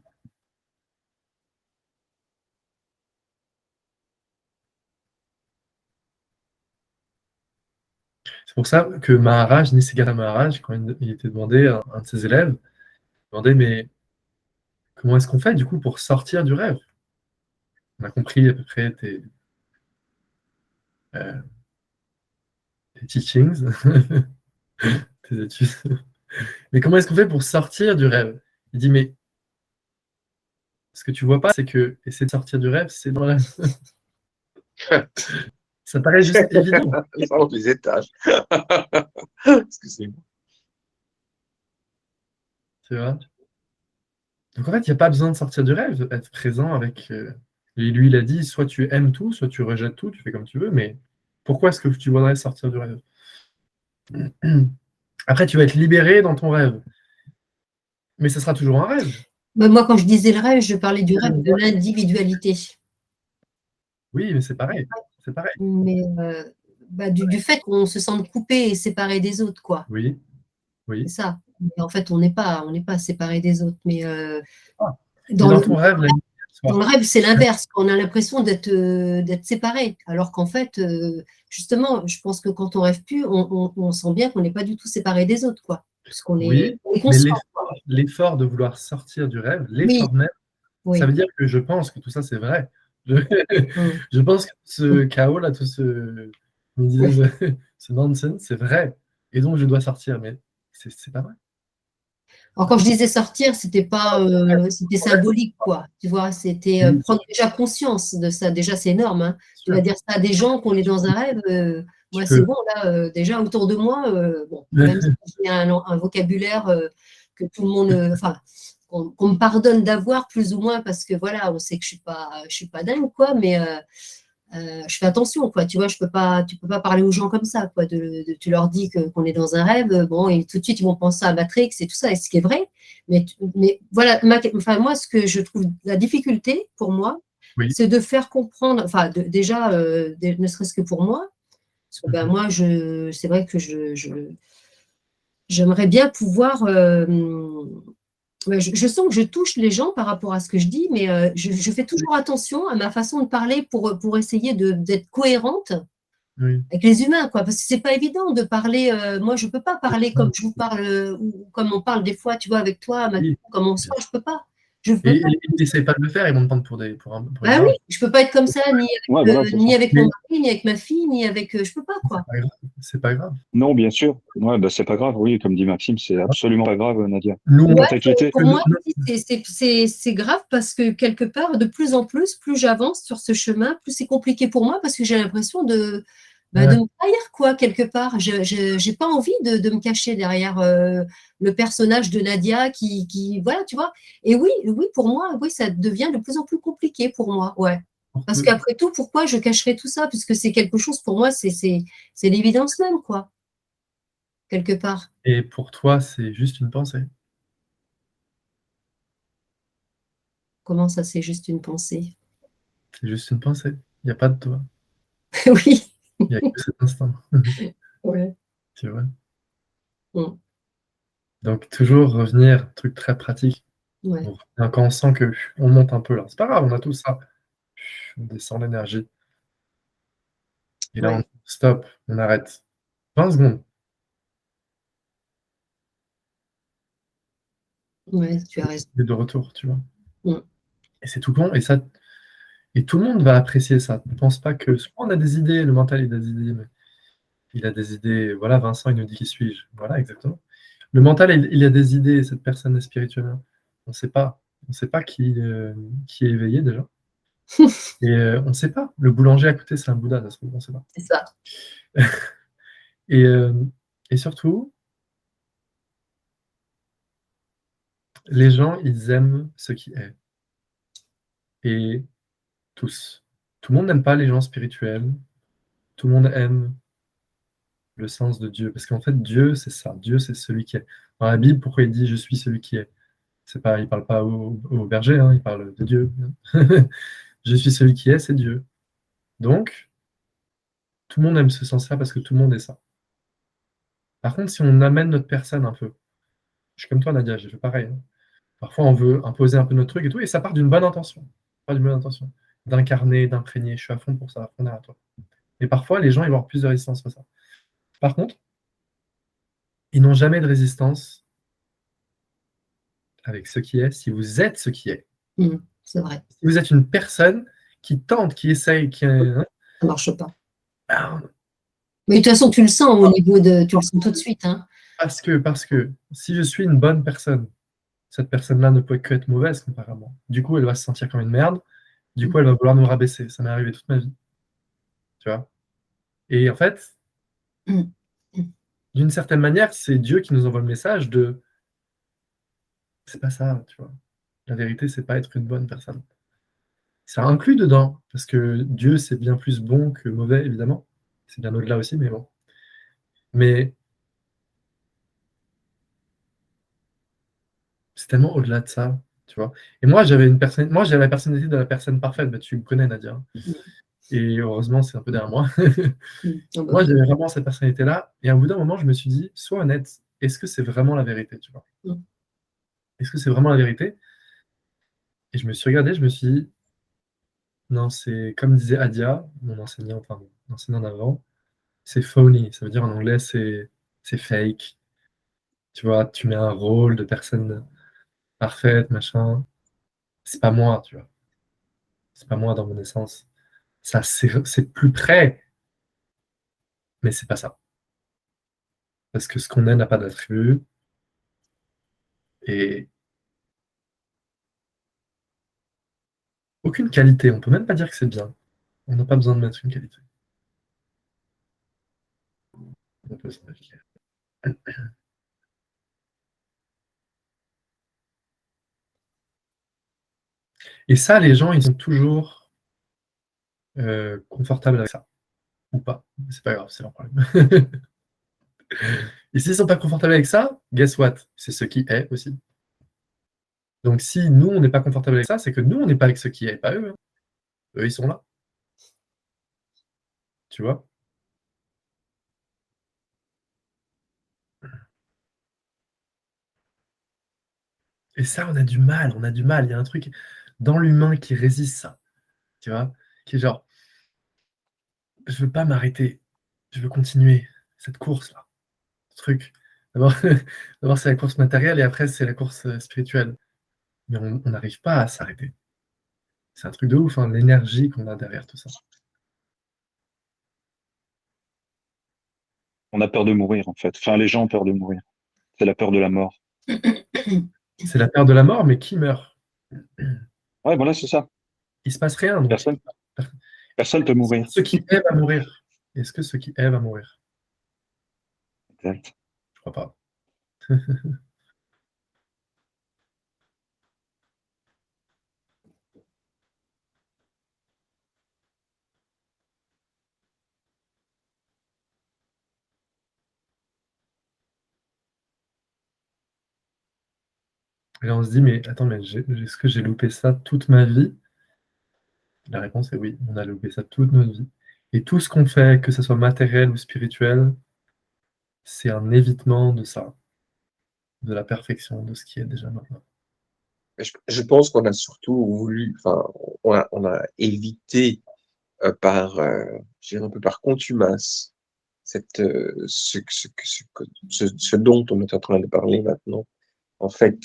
C'est pour ça que Maharaj, Nisargadatta Maharaj, quand il était demandé à un de ses élèves, il demandait, mais comment est-ce qu'on fait du coup pour sortir du rêve? On a compris à peu près tes teachings, tes études. Mais comment est-ce qu'on fait pour sortir du rêve? Il dit, mais ce que tu vois pas, c'est que essayer de sortir du rêve, c'est dans la... Ça paraît juste évident. Pardon, les étages. Excusez-moi. Tu vois? Donc en fait, il n'y a pas besoin de sortir du rêve, être présent avec... Et lui, il a dit, soit tu aimes tout, soit tu rejettes tout, tu fais comme tu veux, mais pourquoi est-ce que tu voudrais sortir du rêve? Après, tu vas être libéré dans ton rêve. Mais ce sera toujours un rêve. Ben, moi, quand je disais le rêve, je parlais du rêve de l'individualité. Oui, mais c'est pareil. C'est pareil. Mais du fait qu'on se sente coupé et séparé des autres, quoi. Oui, oui. C'est ça. Mais en fait, on n'est pas séparé des autres. Mais dans ton rêve, dans le rêve, c'est l'inverse. On a l'impression d'être séparé. Alors qu'en fait, justement, je pense que quand on rêve plus, on sent bien qu'on n'est pas du tout séparé des autres, quoi. Parce qu'on est, on est conscient. Mais l'effort de vouloir sortir du rêve, l'effort même, ça veut dire que je pense que tout ça, c'est vrai. Je pense que ce chaos-là, tout ce nonsense, c'est vrai. Et donc, je dois sortir. Mais c'est pas vrai. Alors, quand je disais sortir, c'était pas, c'était symbolique, quoi. Tu vois, c'était prendre déjà conscience de ça. Déjà, c'est énorme. Hein. Tu vas dire ça à des gens qu'on est dans un rêve. Moi, c'est bon, là, déjà autour de moi, bon, même si j'ai un vocabulaire que tout le monde, enfin, qu'on me pardonne d'avoir plus ou moins parce que voilà, on sait que je suis pas dingue, quoi, mais je fais attention, quoi. Tu vois, tu peux pas parler aux gens comme ça, quoi. Tu leur dis qu'on est dans un rêve, bon, et tout de suite ils vont penser à Matrix et tout ça, et ce qui est vrai. Mais voilà, moi, ce que je trouve la difficulté pour moi, c'est de faire comprendre, enfin, déjà, ne serait-ce que pour moi, parce que ben, moi, c'est vrai que j'aimerais bien pouvoir. Je sens que je touche les gens par rapport à ce que je dis, mais je fais toujours attention à ma façon de parler pour essayer d'être cohérente avec les humains, quoi. Parce que c'est pas évident de parler. Moi, je peux pas parler comme je vous parle ou comme on parle des fois, tu vois, avec toi, comme on se parle, je peux pas. Et ils n'essayent pas de le faire, ils vont me prendre pour un ah oui, je peux pas être comme ça, ni avec mon mari, ni avec ma fille, ni avec. Je peux pas, quoi. C'est pas grave. Non, bien sûr. Ouais, bah, c'est pas grave, oui, comme dit Maxime, c'est absolument pas grave, Nadia. Pour moi, c'est grave parce que quelque part, de plus en plus j'avance sur ce chemin, plus c'est compliqué pour moi parce que j'ai l'impression de me trahir, quoi, quelque part. Je n'ai pas envie de me cacher derrière le personnage de Nadia qui voilà, tu vois. Et oui, pour moi, oui, ça devient de plus en plus compliqué pour moi, ouais. Parce qu'après tout, pourquoi je cacherais tout ça? Puisque c'est quelque chose, pour moi, c'est l'évidence même, quoi, quelque part. Et pour toi, c'est juste une pensée. Comment ça, c'est juste une pensée? C'est juste une pensée. Il n'y a pas de toi. Oui. Il n'y a que cet instant. Ouais. Tu vois. Mm. Donc, toujours revenir, truc très pratique. Ouais. Quand on sent qu'on monte un peu là, c'est pas grave, on a tout ça. On descend l'énergie. Et là, on Ouais. stop, on arrête. 20 secondes. Ouais, tu as raison. Et de retour, tu vois. Mm. Et c'est tout con. Et tout le monde va apprécier ça. Ne pense pas que. Souvent, on a des idées, le mental, il a des idées, mais il a des idées. Voilà, Vincent, il nous dit qui suis-je. Voilà, exactement. Le mental, il a des idées, cette personne est spirituelle. On ne sait pas. On ne sait pas qui est éveillé déjà. Et on ne sait pas. Le boulanger à côté, c'est un Bouddha, ça se trouve, on ne sait pas. C'est ça. Et, et surtout, les gens, ils aiment ce qui est. Et tous. Tout le monde n'aime pas les gens spirituels. Tout le monde aime le sens de Dieu. Parce qu'en fait, Dieu, c'est ça. Dieu, c'est celui qui est. Dans la Bible, pourquoi il dit je suis celui qui est? C'est pas, il parle pas au berger, hein, il parle de Dieu. Je suis celui qui est, c'est Dieu. Donc, tout le monde aime ce sens-là parce que tout le monde est ça. Par contre, si on amène notre personne un peu, je suis comme toi, Nadia, j'ai fait pareil, hein. Parfois, on veut imposer un peu notre truc et tout, et ça part d'une bonne intention. Pas d'une bonne intention. D'incarner, d'imprégner. Je suis à fond pour ça, à fond derrière toi. Et parfois, les gens, ils vont avoir plus de résistance face à ça. Par contre, ils n'ont jamais de résistance avec ce qui est, si vous êtes ce qui est. Mm. C'est vrai. Si vous êtes une personne qui tente, qui essaye, hein, Ça marche pas. ah, Mais de toute façon, tu le sens au niveau de. Tu le sens tout de suite. Hein. parce que si je suis une bonne personne, cette personne-là ne peut que être mauvaise comparément. Du coup, elle va se sentir comme une merde. Du coup, elle va vouloir nous rabaisser. Ça m'est arrivé toute ma vie. Tu vois. Et en fait, Mm. Mm. d'une certaine manière, c'est Dieu qui nous envoie le message de c'est pas ça, tu vois. La vérité, c'est pas être une bonne personne. Ça inclut dedans, parce que Dieu, c'est bien plus bon que mauvais, évidemment. C'est bien au-delà aussi, mais bon. Mais c'est tellement au-delà de ça, tu vois. Et moi, j'avais la personnalité de la personne parfaite. Bah, tu me connais, Nadia. Et heureusement, c'est un peu derrière moi. Mm. Oh, bah Moi, oui. j'avais vraiment cette personnalité-là. Et à un bout d'un moment, je me suis dit, sois honnête, est-ce que c'est vraiment la vérité, tu vois? Mm. Est-ce que c'est vraiment la vérité? Et je me suis regardé, je me suis dit, non, c'est comme disait Adia, mon enseignant, enfin, mon enseignant d'avant, c'est phony. Ça veut dire en anglais, c'est fake. Tu vois, tu mets un rôle de personne parfaite, machin. C'est pas moi, tu vois. C'est pas moi dans mon essence. Ça, c'est plus près, mais c'est pas ça. Parce que ce qu'on est n'a pas d'attribut. Et aucune qualité. On peut même pas dire que c'est bien. On n'a pas besoin de mettre une qualité. On peut s'en appliquer. Et ça, les gens, ils sont toujours confortables avec ça. Ou pas. C'est pas grave, c'est leur problème. Et s'ils sont pas confortables avec ça, guess what? C'est ce qui est aussi. Donc si nous, on n'est pas confortable avec ça, c'est que nous, on n'est pas avec ce qui est, pas eux, hein. Eux, ils sont là. Tu vois? Et ça, on a du mal, on a du mal. Il y a un truc dans l'humain qui résiste ça. Tu vois? Qui est genre, je veux pas m'arrêter. Je veux continuer cette course-là. Ce truc. D'abord, d'abord, c'est la course matérielle et après, c'est la course spirituelle. Mais on n'arrive pas à s'arrêter. C'est un truc de ouf, hein, l'énergie qu'on a derrière tout ça. On a peur de mourir, en fait. Enfin, les gens ont peur de mourir. C'est la peur de la mort. C'est la peur de la mort, mais qui meurt? Ouais, voilà, c'est ça. Il se passe rien, donc Personne, personne peut mourir. ce qui est va mourir. Est-ce que ce qui est va mourir? Exact. Je crois pas. Et là, on se dit, mais attends, mais est-ce que j'ai loupé ça toute ma vie? La réponse est oui, on a loupé ça toute notre vie. Et tout ce qu'on fait, que ce soit matériel ou spirituel, c'est un évitement de ça, de la perfection, de ce qui est déjà maintenant. Je pense qu'on a surtout voulu, enfin, on a évité je dirais un peu par contumace, ce dont on est en train de parler maintenant. En fait,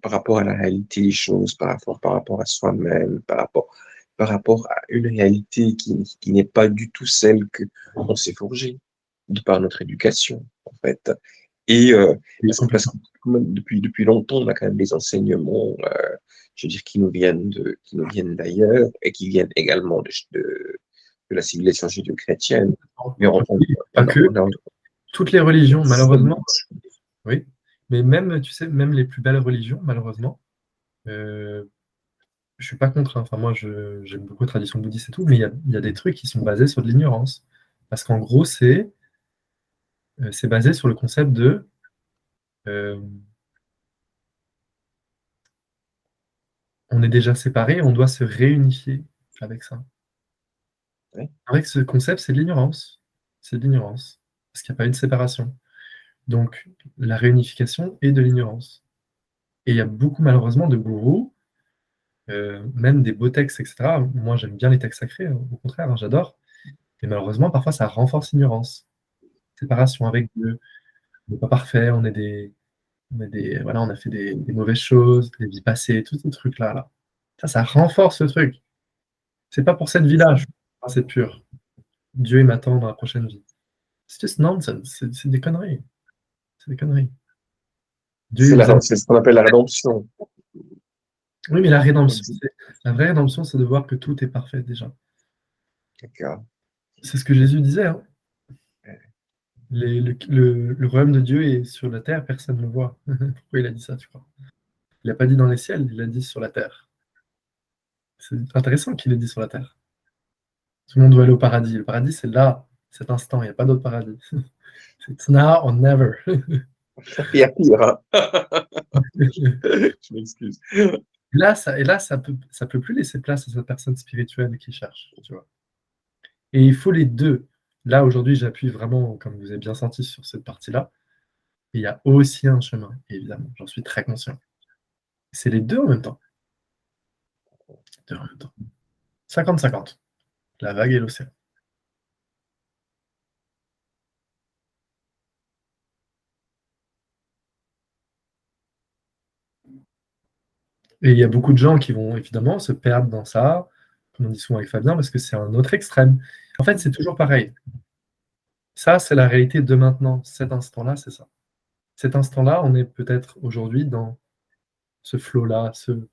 par rapport à la réalité des choses, par rapport à soi-même, par rapport à une réalité qui n'est pas du tout celle que on s'est forgée de par notre éducation, en fait. Et parce que depuis longtemps, on a quand même des enseignements, je veux dire, qui nous viennent d'ailleurs et qui viennent également de la civilisation judéo-chrétienne. Mais pas que toutes les religions, malheureusement, oui. Mais même, tu sais, même les plus belles religions, malheureusement, je suis pas contre. Enfin, moi, j'aime beaucoup la tradition bouddhiste et tout, mais il y a des trucs qui sont basés sur de l'ignorance. Parce qu'en gros, c'est basé sur le concept de on est déjà séparés, on doit se réunifier avec ça. Ouais. Avec ce concept, c'est de l'ignorance. C'est de l'ignorance. Parce qu'il n'y a pas eu de séparation. Donc, la réunification est de l'ignorance. Et il y a beaucoup, malheureusement, de gourous, même des beaux textes, etc. Moi, j'aime bien les textes sacrés, au contraire, hein, j'adore. Mais malheureusement, parfois, ça renforce l'ignorance. Séparation avec Dieu. On n'est pas parfait, voilà, on a fait des mauvaises choses, des vies passées, tous ces trucs-là. Là. Ça renforce le truc. C'est pas pour cette vie-là, c'est pur. Dieu m'attend dans la prochaine vie. C'est just nonsense, c'est des conneries. C'est des conneries. C'est ce qu'on appelle la rédemption. Oui, mais la rédemption, la vraie rédemption, c'est de voir que tout est parfait déjà. D'accord. C'est ce que Jésus disait. Hein. Le royaume de Dieu est sur la terre, personne ne le voit. Pourquoi il a dit ça, tu crois? Il n'a pas dit dans les ciels, il a dit sur la terre. C'est intéressant qu'il ait dit sur la terre. Tout le monde doit aller au paradis. Le paradis, c'est là, cet instant, il n'y a pas d'autre paradis. It's now or never. Il y a pire. Hein. Je m'excuse. Et là, ça peut plus laisser place à cette personne spirituelle qui cherche, tu vois. Et il faut les deux. Là, aujourd'hui, j'appuie vraiment, comme vous avez bien senti, sur cette partie-là. Et il y a aussi un chemin, évidemment. J'en suis très conscient. C'est les deux en même temps. 50-50. La vague et l'océan. Et il y a beaucoup de gens qui vont évidemment se perdre dans ça, comme on dit souvent avec Fabien, parce que c'est un autre extrême. En fait, c'est toujours pareil. Ça, c'est la réalité de maintenant. Cet instant-là, c'est ça. Cet instant-là, on est peut-être aujourd'hui dans ce flow-là, ce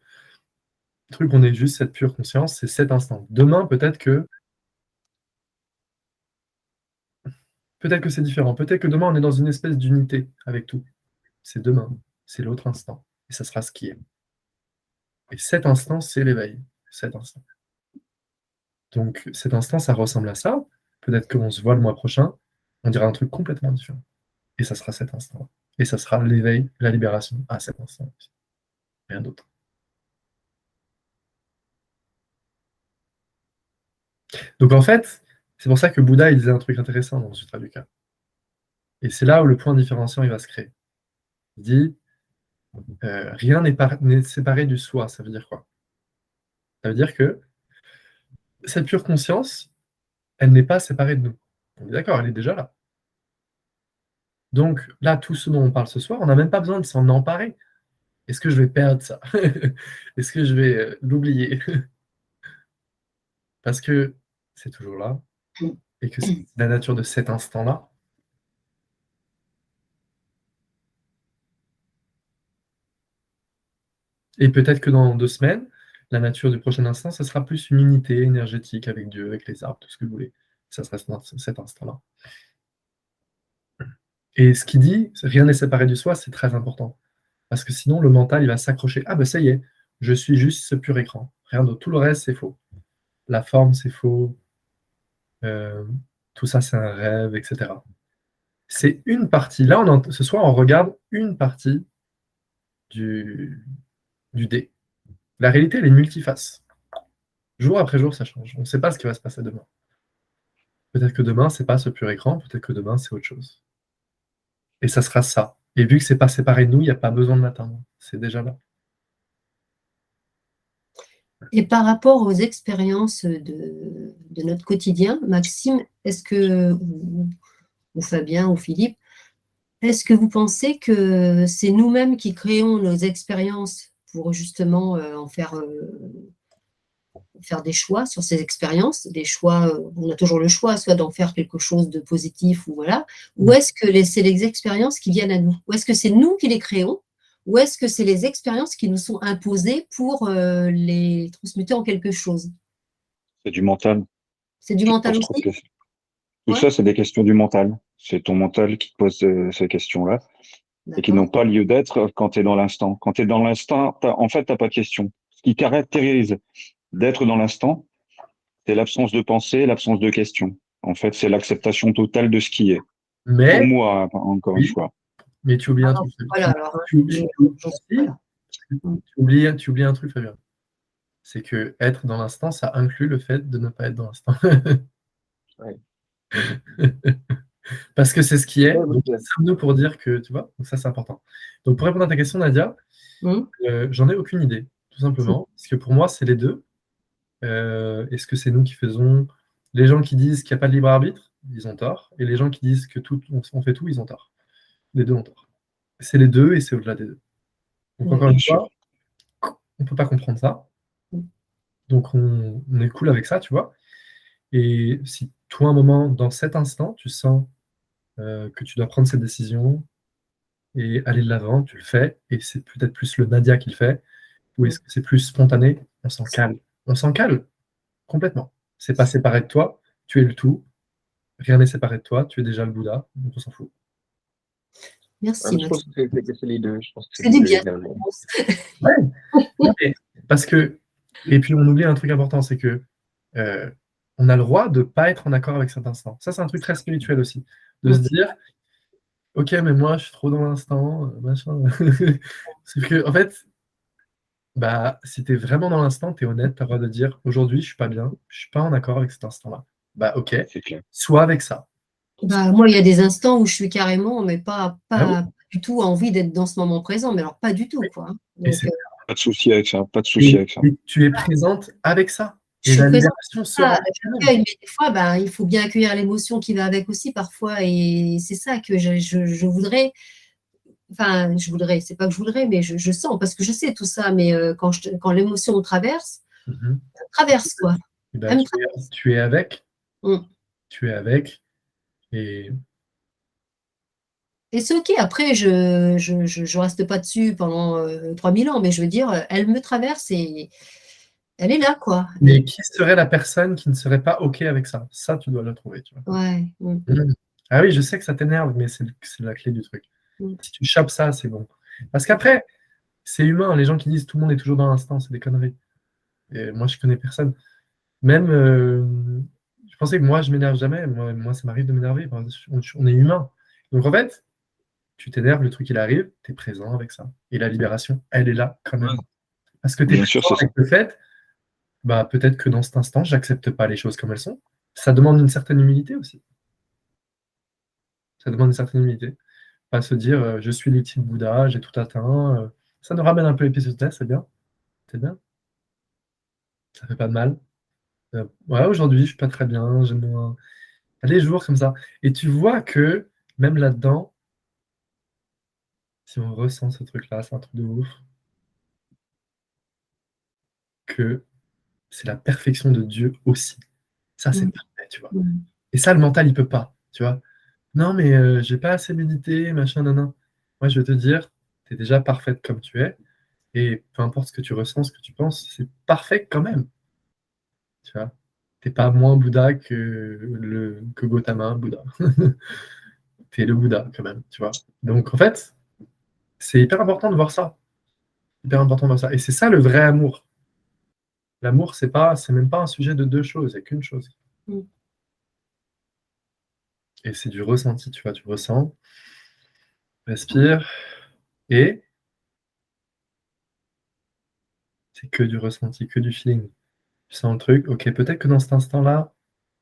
truc, on est juste cette pure conscience, c'est cet instant. Demain, peut-être que c'est différent. Peut-être que demain, on est dans une espèce d'unité avec tout. C'est demain, c'est l'autre instant. Et ça sera ce qui est. Et cet instant, c'est l'éveil. Cet instant. Donc, cet instant, ça ressemble à ça. Peut-être qu'on se voit le mois prochain, on dira un truc complètement différent. Et ça sera cet instant. Et ça sera l'éveil, la libération à cet instant. Rien d'autre. Donc, en fait, c'est pour ça que Bouddha, il disait un truc intéressant dans le Sutra du Cas. Et c'est là où le point différenciant, il va se créer. Il dit, rien n'est séparé du soi. Ça veut dire quoi? Ça veut dire que cette pure conscience, elle n'est pas séparée de nous. On est d'accord, elle est déjà là. Donc là, tout ce dont on parle ce soir, on n'a même pas besoin de s'en emparer. Est-ce que je vais perdre ça? Est-ce que je vais l'oublier? Parce que c'est toujours là, et que c'est la nature de cet instant-là. Et peut-être que dans 2 semaines, la nature du prochain instant, ce sera plus une unité énergétique avec Dieu, avec les arbres, tout ce que vous voulez. Ça sera cet instant-là. Et ce qu'il dit, rien n'est séparé du soi, c'est très important. Parce que sinon, le mental, il va s'accrocher. Ah ben ça y est, je suis juste ce pur écran. Rien d'autre. Tout le reste, c'est faux. La forme, c'est faux. Tout ça, c'est un rêve, etc. C'est une partie. Là, ce soir, on regarde une partie du dé. La réalité, elle est multiface. Jour après jour, ça change. On ne sait pas ce qui va se passer demain. Peut-être que demain, c'est pas ce pur écran, peut-être que demain, c'est autre chose. Et ça sera ça. Et vu que c'est pas séparé de nous, il n'y a pas besoin de l'atteindre. C'est déjà là. Et par rapport aux expériences de notre quotidien, Maxime, est-ce que, ou Fabien ou Philippe, est-ce que vous pensez que c'est nous-mêmes qui créons nos expériences pour justement en faire des choix sur ces expériences, des choix, on a toujours le choix, soit d'en faire quelque chose de positif ou voilà, ou est-ce que c'est les expériences qui viennent à nous? Ou est-ce que c'est nous qui les créons? Ou est-ce que c'est les expériences qui nous sont imposées pour les transmuter en quelque chose? C'est du mental. C'est du Tu te mental poses trop de aussi? questions. Tout Ouais, ça, c'est des questions du mental. C'est ton mental qui te pose ces questions-là et qui n'ont d'accord. pas lieu d'être quand tu es dans l'instant. Quand tu es dans l'instant, en fait, tu n'as pas de questions. Ce qui caractérise d'être dans l'instant, c'est l'absence de pensée, l'absence de questions. En fait, c'est l'acceptation totale de ce qui est. Pour Mais, moi, encore une oui, fois. mais tu oublies un truc. Voilà, alors, Tu oublies, j'en suis pas là. tu oublies un truc, Fabien. C'est que être dans l'instant, ça inclut le fait de ne pas être dans l'instant. Ouais. Parce que c'est ce qui est. Ouais, Donc, ouais. sommes-nous pour dire que, tu vois, donc ça, c'est important. Donc, pour répondre à ta question, Nadia, Hum, j'en ai aucune idée, tout simplement. Parce que pour moi, c'est les deux. Est-ce que c'est nous qui faisons. Les gens qui disent qu'il n'y a pas de libre arbitre, ils ont tort. Et les gens qui disent que tout, on fait tout, ils ont tort. Les deux ont tort. C'est les deux et c'est au-delà des deux. Donc, encore D'accord. une Bien sûr. fois, on ne peut pas comprendre ça. Hum. Donc, on est cool avec ça, tu vois. Et si toi, un moment, dans cet instant, tu sens que tu dois prendre cette décision et aller de l'avant, tu le fais. Et c'est peut-être plus le Nadia qui le fait. Ou est-ce que c'est plus spontané? On s'en cale. On s'en cale complètement. C'est pas séparé de toi. Tu es le tout. Rien n'est séparé de toi. Tu es déjà le Bouddha. Donc on s'en fout. Ouais, Merci, mais je pense Maxime. que c'est les deux. Je pense que c'est C'est les du deux bien, je également. pense. Ouais. Non, mais parce que. Et puis on oublie un truc important, c'est que on a le droit de ne pas être en accord avec cet instant. Ça, c'est un truc très spirituel aussi. De se dire, ok, mais moi, je suis trop dans l'instant, machin. Sauf que, en fait, bah, si tu es vraiment dans l'instant, tu es honnête, tu as le droit de dire aujourd'hui, je suis pas bien, je suis pas en accord avec cet instant-là. Bah, ok, C'est clair. sois avec ça. Bah, moi, il y a des instants où je suis carrément, mais pas, Ah oui, pas du tout envie d'être dans ce moment présent, mais alors pas du tout, oui. quoi. Et, Donc, Pas de souci avec ça. Pas de souci avec ça. et tu es présente avec ça. je Et suis la présente, libération sera ah, naturelle. j'accueille, mais des fois, ben, il faut bien accueillir l'émotion qui va avec aussi parfois, et c'est ça que je voudrais, enfin, c'est pas que je voudrais, mais je sens, parce que je sais tout ça, mais quand l'émotion me traverse, Mhm. elle traverse, quoi. Et bah, Elle me tu es avec, traverse. tu es avec, et Et c'est OK. Après, je reste pas dessus pendant 3000 ans, mais je veux dire, elle me traverse et elle est là, quoi. mais Et qui serait la personne qui ne serait pas OK avec ça? Ça, tu dois le trouver, tu vois. ouais, Mhm. Ah oui, je sais que ça t'énerve, mais c'est la clé du truc. mm. Si tu chopes ça, c'est bon. Parce qu'après, c'est humain. Les gens qui disent tout le monde est toujours dans l'instant, c'est des conneries. Et moi, je connais personne. Même, je pensais que moi, je m'énerve jamais. Moi, ça m'arrive de m'énerver. Enfin, on est humain. Donc, en fait, tu t'énerves, le truc, il arrive, tu es présent avec ça. Et la libération, elle est là quand même. Ouais. Parce que tu es Bien sûr, présent c'est ça. avec le fait, bah, peut-être que dans cet instant, j'accepte pas les choses comme elles sont. Ça demande une certaine humilité aussi. Ça demande une certaine humilité. Pas se dire, je suis l'ultime Bouddha, j'ai tout atteint. Ça nous ramène un peu l'épice c'est bien. C'est bien. Ça fait pas de mal. Ouais, aujourd'hui, je suis pas très bien, j'ai moins. Des jours comme ça. Et tu vois que, même là-dedans, si on ressent ce truc-là, c'est un truc de ouf, que c'est la perfection de Dieu aussi. Ça, c'est Mm. parfait, tu vois. Mm. Et ça, le mental, il peut pas, tu vois. Non, mais j'ai pas assez médité, machin, nan. Moi, je vais te dire, tu es déjà parfaite comme tu es, et peu importe ce que tu ressens, ce que tu penses, c'est parfait quand même, tu vois. T'es pas moins Bouddha que Gautama, Bouddha. T'es le Bouddha quand même, tu vois. Donc, en fait, c'est hyper important de voir ça. Hyper important de voir ça. Et c'est ça le vrai amour. L'amour, c'est même pas un sujet de deux choses, il n'y a qu'une chose. Mm. Et c'est du ressenti, tu vois, tu ressens, respire, et c'est que du ressenti, que du feeling. Tu sens le truc, ok, peut-être que dans cet instant-là,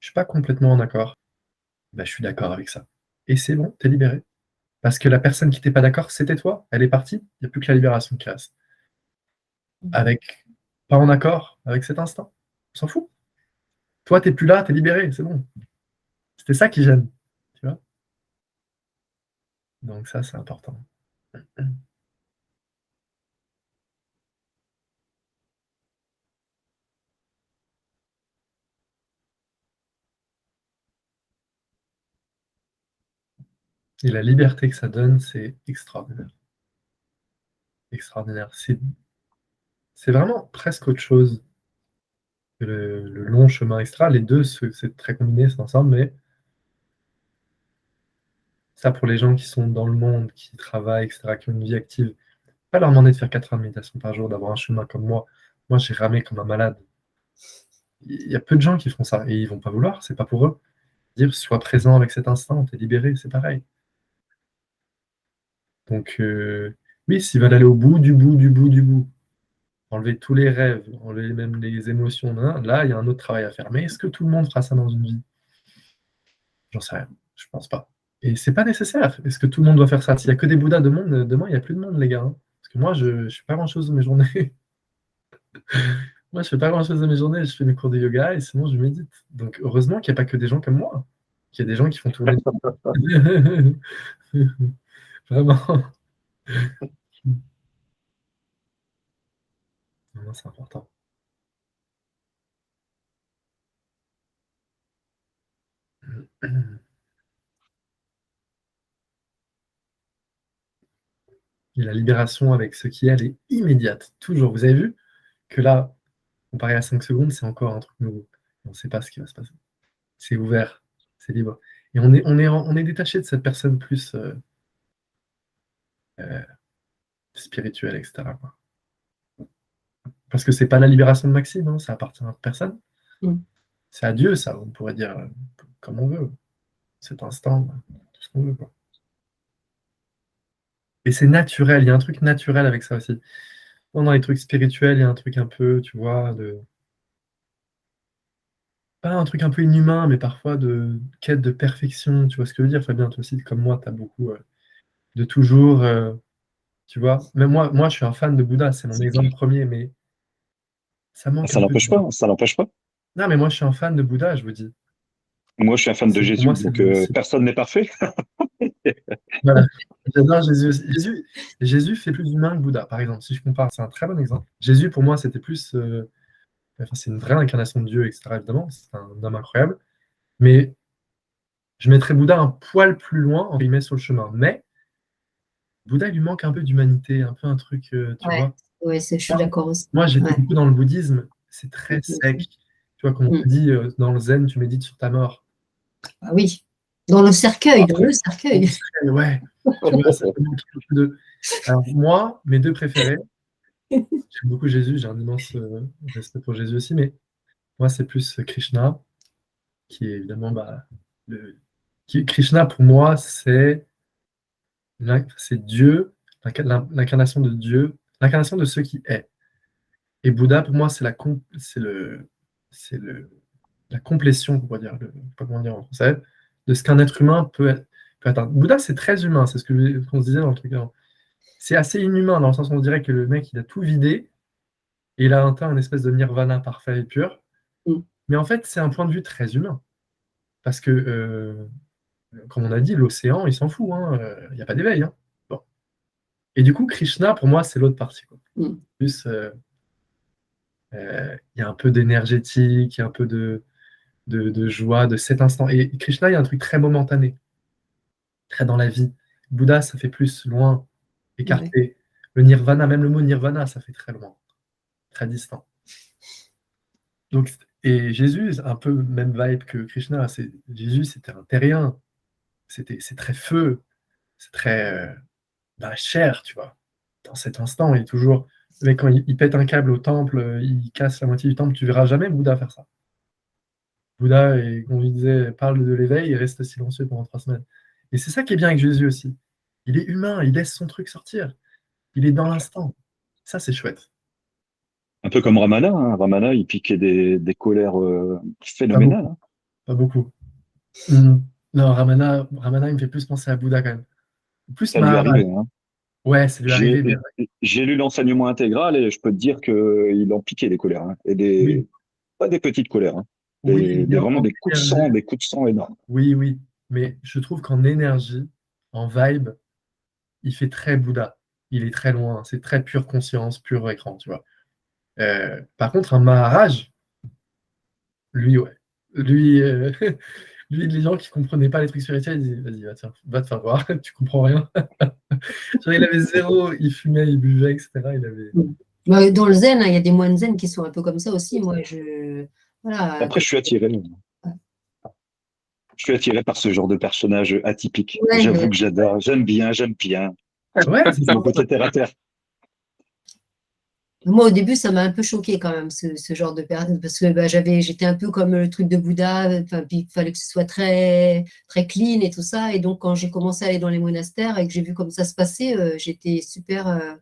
je suis pas complètement en accord. Bah, je suis d'accord avec ça. Et c'est bon, t'es libéré. Parce que la personne qui n'était pas d'accord, c'était toi, elle est partie, il n'y a plus que la libération qui reste. Avec pas en accord avec cet instant, on s'en fout. Toi, t'es plus là, t'es libéré, c'est bon. C'était ça qui gêne, tu vois. Donc ça, c'est important. Et la liberté que ça donne, c'est extraordinaire. Extraordinaire. C'est vraiment presque autre chose que le long chemin extra. Les deux, c'est très combiné, c'est ensemble, mais ça, pour les gens qui sont dans le monde, qui travaillent, etc., qui ont une vie active, pas leur demander de faire 4 heures de méditation par jour, d'avoir un chemin comme moi. Moi, j'ai ramé comme un malade. Il y a peu de gens qui font ça et ils vont pas vouloir, c'est pas pour eux. Dire sois présent avec cet instant, t'es libéré, c'est pareil. Donc, oui, s'ils veulent aller au bout du bout du bout du bout, enlever tous les rêves, enlever même les émotions, là, il y a un autre travail à faire. Mais est-ce que tout le monde fera ça dans une vie? J'en sais rien, je pense pas. Et c'est pas nécessaire. Est-ce que tout le monde doit faire ça? S'il y a que des Bouddhas de monde, demain, il n'y a plus de monde, les gars, hein. Parce que moi, je fais pas grand-chose de mes journées. Moi, je fais pas grand-chose de mes journées. Je fais mes cours de yoga et sinon, je médite. Donc, heureusement qu'il n'y a pas que des gens comme moi. Qu'il y a des gens qui font tourner. Vraiment. Non, c'est important. Et la libération avec ce qui est, elle est immédiate. Toujours. Vous avez vu que là, comparé à 5 secondes, c'est encore un truc nouveau. On ne sait pas ce qui va se passer. C'est ouvert, c'est libre. Et on est détaché de cette personne plus euh, spirituelle, etc., quoi. Parce que c'est pas la libération de Maxime, hein, ça appartient à personne. C'est à Dieu, ça, on pourrait dire comme on veut. Cet instant, tout ce qu'on veut, quoi. Et c'est naturel, il y a un truc naturel avec ça aussi. Dans les trucs spirituels, il y a un truc un peu, tu vois, pas un truc un peu inhumain, mais parfois de quête de perfection. Tu vois ce que je veux dire, Fabien, toi aussi, comme moi, tu as beaucoup de toujours, tu vois. Même moi, je suis un fan de Bouddha, c'est mon C'est exemple clair. premier, mais ça manque Ça un peu n'empêche pas, ça n'empêche pas. Non, mais moi, je suis un fan de Bouddha, je vous dis. Moi, je suis un fan de Pour moi, Jésus, donc personne n'est parfait. Voilà. J'adore Jésus aussi. Jésus fait plus humain que Bouddha, par exemple. Si je compare, c'est un très bon exemple. Jésus, pour moi, c'était plus. Enfin, c'est une vraie incarnation de Dieu, etc., évidemment. C'est un homme incroyable. Mais je mettrais Bouddha un poil plus loin, en guillemets, sur le chemin. Mais Bouddha, il lui manque un peu d'humanité, un peu un truc, tu vois. Ouais, je suis d'accord aussi. Moi, j'étais Ouais. beaucoup dans le bouddhisme. C'est très sec. Tu vois, comme on te dit, dans le zen, tu médites sur ta mort. Ah oui, dans le cercueil, Après, dans le cercueil. ouais. Tu vois, ça peut manquer un peu de. Alors, moi, mes deux préférés, j'aime beaucoup Jésus, j'ai un immense respect pour Jésus aussi, mais moi, c'est plus Krishna, qui est évidemment Krishna, pour moi, c'est Dieu, l'incarnation de Dieu, l'incarnation de ce qui est. Et Bouddha, pour moi, c'est la complétion, on pourrait dire, pas comment dire en français, de ce qu'un être humain peut atteindre. Bouddha, c'est très humain, c'est ce qu'on se disait dans le truc avant. C'est assez inhumain, dans le sens où on dirait que le mec, il a tout vidé, et il a atteint une espèce de nirvana parfait et pur. Mais en fait, c'est un point de vue très humain. Parce que, comme on a dit, l'océan, il s'en fout, hein, il n'y a pas d'éveil, hein. Bon. Et du coup, Krishna, pour moi, c'est l'autre partie, quoi. Plus, il y a un peu d'énergétique, il y a un peu de joie de cet instant. Et Krishna, il y a un truc très momentané, très dans la vie. Bouddha, ça fait plus loin, écarté. Le nirvana, même le mot nirvana, ça fait très loin, très distant. Donc, et Jésus, un peu même vibe que Krishna. Jésus, c'était un terrien. C'est très feu, c'est très chair, tu vois. Dans cet instant, il est toujours. Mais quand il pète un câble au temple, il casse la moitié du temple, tu verras jamais Bouddha faire ça. Bouddha, et on lui disait, parle de l'éveil et reste silencieux pendant 3 semaines. Et c'est ça qui est bien avec Jésus aussi. Il est humain, il laisse son truc sortir. Il est dans l'instant. Ça, c'est chouette. Un peu comme Ramana, hein. Ramana, il piquait des colères Pas beaucoup. phénoménales, hein. Pas beaucoup. Hmm. Non, Ramana, il me fait plus penser à Bouddha quand même. Plus Ça lui Maharaj. arrivait, hein. Ouais, c'est lui J'ai arrivé, mais j'ai lu l'enseignement intégral et je peux te dire qu'il en piquait des colères, hein. Et oui, pas des petites colères, hein. oui, mais Vraiment en énergie, des coups de sang énormes. oui, oui. Mais je trouve qu'en énergie, en vibe, il fait très Bouddha. Il est très loin. C'est très pure conscience, pur écran, tu vois. Par contre, un Maharaj, lui, ouais. Lui, lui, les gens qui comprenaient pas les trucs spirituels, ils disaient, vas-y, va, tiens, va te faire voir, tu comprends rien. Genre, il avait zéro, il fumait, il buvait, etc. Il avait... Bah, dans le zen, hein, il y a des moines zen qui sont un peu comme ça aussi. Moi, voilà. Après, je suis attiré. Je suis attiré par ce genre de personnage atypique. Ouais, J'avoue que j'adore. J'aime bien. Ouais, c'est Mon ça. côté terre à terre. moi, au début, ça m'a un peu choqué quand même, ce genre de personne, parce que bah, j'étais un peu comme le truc de Bouddha, enfin, puis il fallait que ce soit très, très clean et tout ça. Et donc, quand j'ai commencé à aller dans les monastères et que j'ai vu comme ça se passait, j'étais super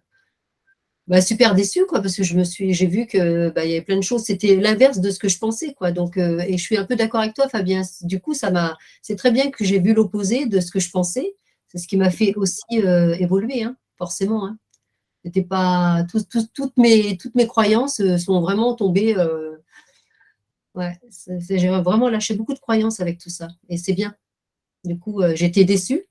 déçue, quoi, parce que j'ai vu que bah, il y avait plein de choses. C'était l'inverse de ce que je pensais, quoi. Donc, et je suis un peu d'accord avec toi, Fabien. Du coup, c'est très bien que j'ai vu l'opposé de ce que je pensais. C'est ce qui m'a fait aussi évoluer, hein, forcément, hein. C'était pas toutes mes croyances sont vraiment tombées. Ouais, j'ai vraiment lâché beaucoup de croyances avec tout ça, et c'est bien. Du coup, j'étais déçue,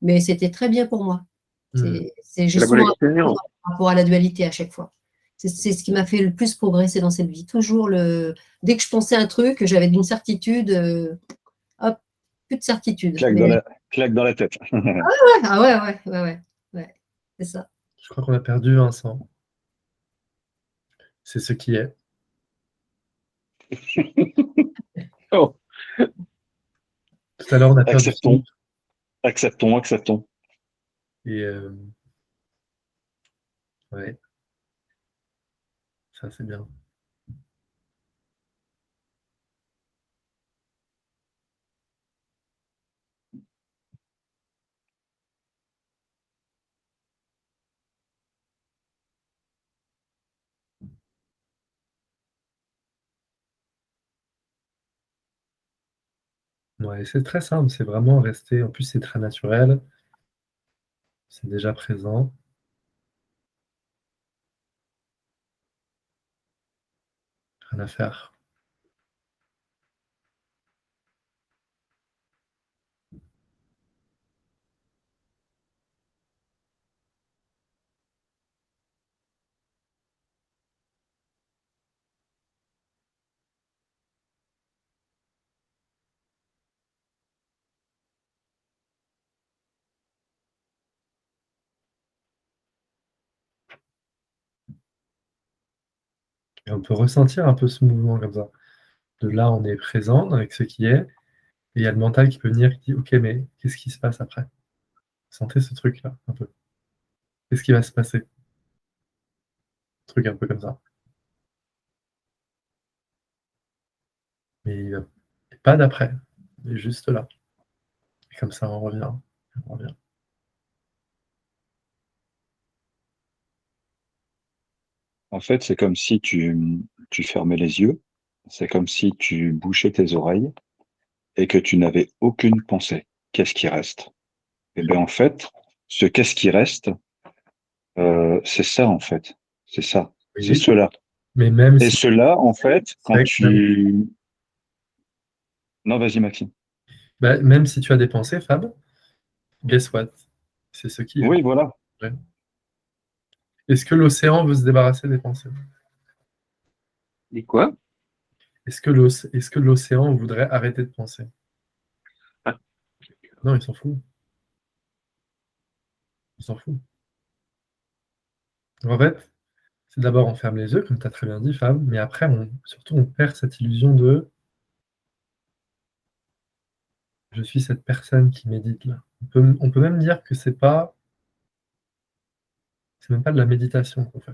mais c'était très bien pour moi. Hmm. J'ai C'est la bonne souvent appris expérience. par rapport à la dualité à chaque fois. C'est ce qui m'a fait le plus progresser dans cette vie. Toujours dès que je pensais un truc, j'avais une certitude, hop, plus de certitude. Mais Claque dans la tête. ouais, ah ouais, ouais, ouais, ouais, ouais, c'est ça. Je crois qu'on a perdu Vincent. C'est ce qui est. Oh, Tout à l'heure, on a perdu Acceptons, Philippe. acceptons. Et ouais, ça, c'est bien. Ouais, c'est très simple. C'est vraiment rester. En plus, c'est très naturel. C'est déjà présent. Rien à faire. Et on peut ressentir un peu ce mouvement comme ça. De là, on est présent avec ce qui est. Et il y a le mental qui peut venir qui dit, OK, mais qu'est-ce qui se passe après? Sentez ce truc-là, un peu. Qu'est-ce qui va se passer? Un truc un peu comme ça. Mais il n'y a pas d'après. Il est juste là. Et comme ça, on revient. On revient. En fait, c'est comme si tu fermais les yeux. C'est comme si tu bouchais tes oreilles et que tu n'avais aucune pensée. Qu'est-ce qui reste? Eh bien, en fait, ce qu'est-ce qui reste, c'est ça, en fait. C'est ça. C'est Oui, cela. mais même Et si cela, en fait, quand c'est même, tu... Non, vas-y, Maxime. bah, même si tu as des pensées, Fab, guess what? C'est ce qui est. Oui, voilà. Ouais. Est-ce que l'océan veut se débarrasser des pensées? dis quoi? Est-ce que l'océan voudrait arrêter de penser? Ah, Non, il s'en fout. Il s'en fout. En fait, c'est d'abord on ferme les yeux, comme tu as très bien dit, Fab, mais après, surtout, on perd cette illusion de je suis cette personne qui médite là. On peut même dire que c'est même pas de la méditation qu'on fait.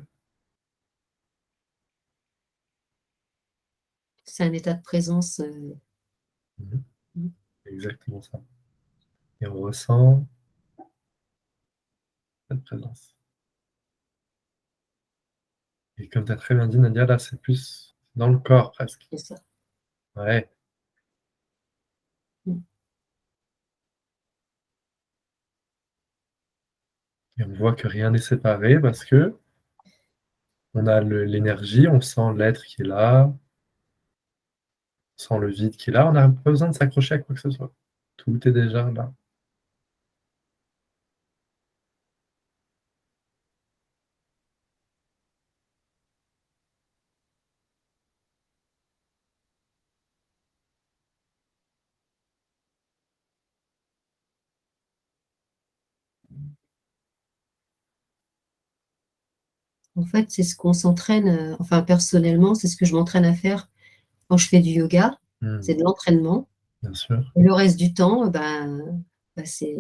C'est un état de présence. Mhm. C'est exactement ça. Et on ressent cette présence. Et comme tu as très bien dit, Nadia, là, c'est plus dans le corps presque. C'est ça. Ouais. Mm. Et on voit que rien n'est séparé parce que on a l'énergie, on sent l'être qui est là, on sent le vide qui est là. On n'a pas besoin de s'accrocher à quoi que ce soit. Tout est déjà là. En fait, c'est ce qu'on s'entraîne, enfin personnellement, c'est ce que je m'entraîne à faire quand je fais du yoga, c'est de l'entraînement. Bien sûr. Et le reste du temps, c'est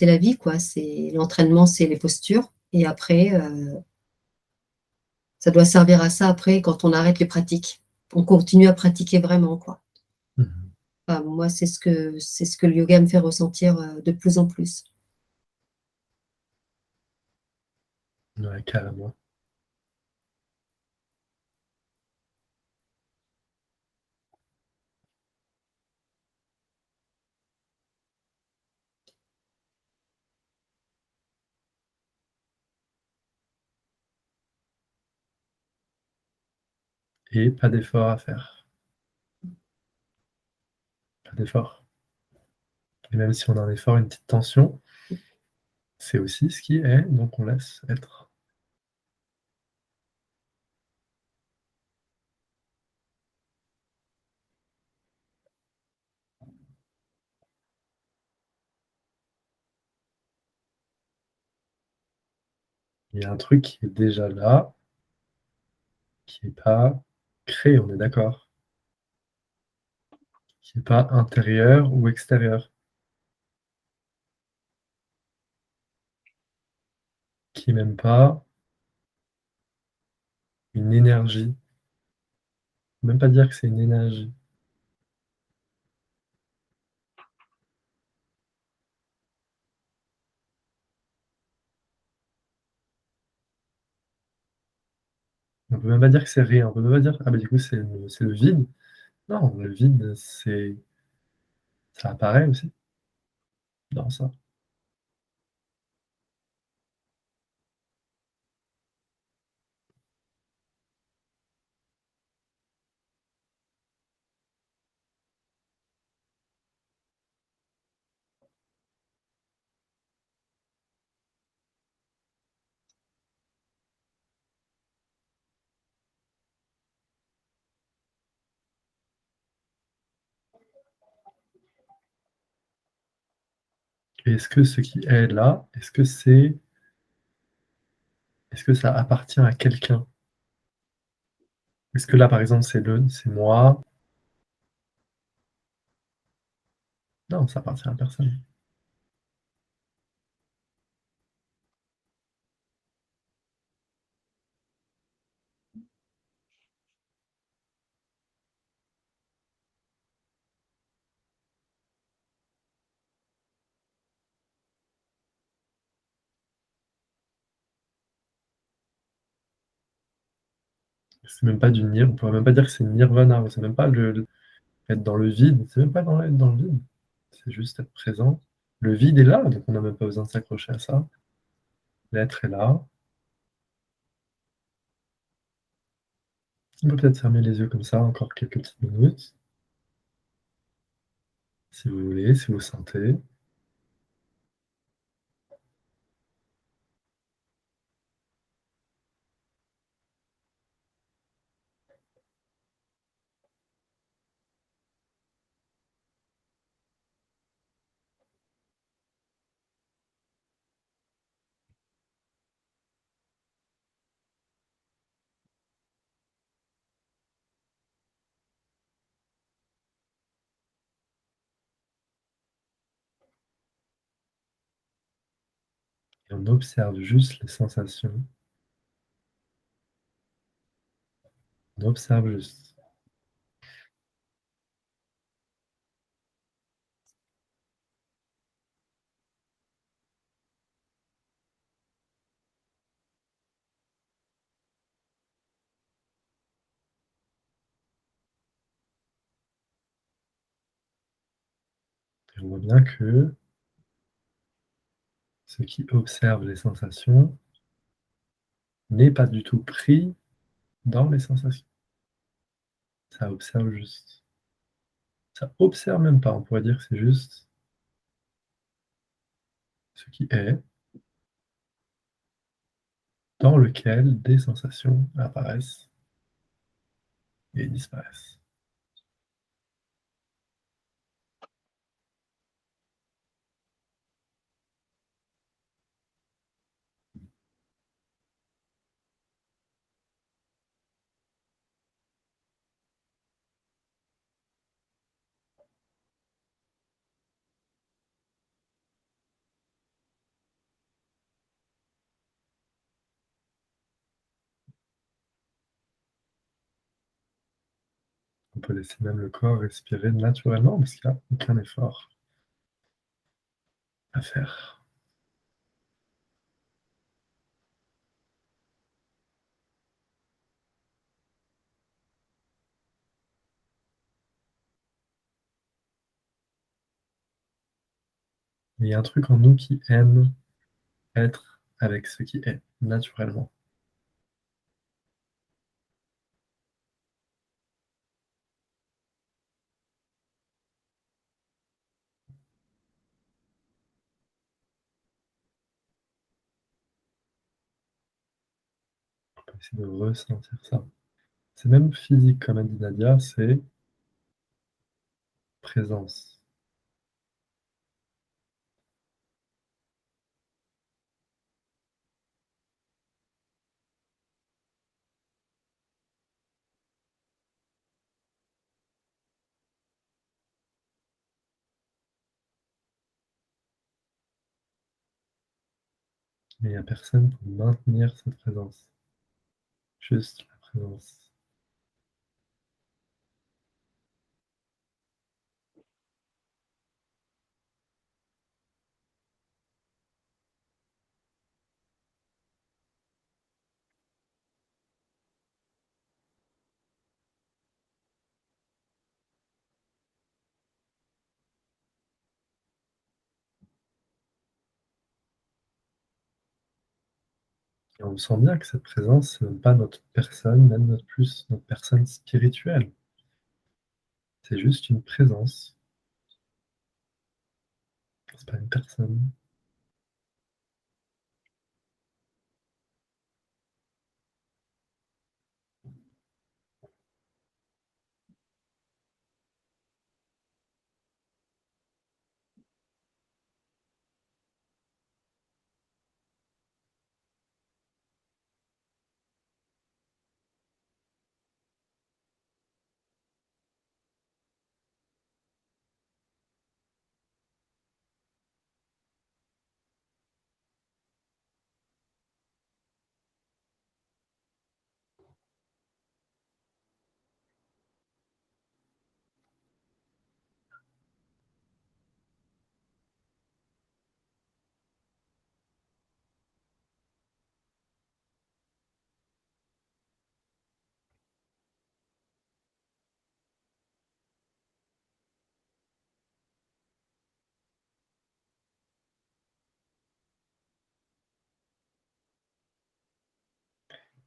la vie, quoi. C'est l'entraînement, c'est les postures. Et après, ça doit servir à ça après quand on arrête les pratiques. On continue à pratiquer vraiment, quoi. Mhm. Enfin, moi, c'est ce que le yoga me fait ressentir de plus en plus. Ouais, carrément. Et pas d'effort à faire. Pas d'effort. Et même si on a un effort, une petite tension, c'est aussi ce qui est, donc on laisse être. Il y a un truc qui est déjà là, qui n'est pas créé, on est d'accord. Qui n'est pas intérieur ou extérieur. Qui n'est même pas une énergie. On peut même pas dire que c'est une énergie. On peut même pas dire que c'est rien. On peut même pas dire, ah bah du coup c'est le vide. Non, le vide, ça apparaît aussi dans ça. Et est-ce que ce qui est là, est-ce que ça appartient à quelqu'un? Est-ce que là, par exemple, c'est moi? Non, ça appartient à personne. C'est même pas du nir, on pourrait même pas dire que c'est nirvana, c'est même pas être dans le vide, c'est même pas être dans le vide. C'est juste être présent. Le vide est là, donc on n'a même pas besoin de s'accrocher à ça. L'être est là. On peut peut-être fermer les yeux comme ça encore quelques petites minutes, si vous voulez, si vous sentez. Et on observe juste les sensations. On observe juste. on voit bien que ce qui observe les sensations n'est pas du tout pris dans les sensations. Ça observe juste. Ça observe même pas, on pourrait dire que c'est juste ce qui est, dans lequel des sensations apparaissent et disparaissent. On peut laisser même le corps respirer naturellement parce qu'il n'y a aucun effort à faire. Mais il y a un truc en nous qui aime être avec ce qui est, naturellement. On peut essayer de ressentir ça. C'est même physique, comme a dit Nadia, c'est présence. Mais il n'y a personne pour maintenir cette présence. Juste la présence. Et on sent bien que cette présence, c'est même pas notre personne, même notre personne spirituelle. C'est juste une présence. C'est pas une personne.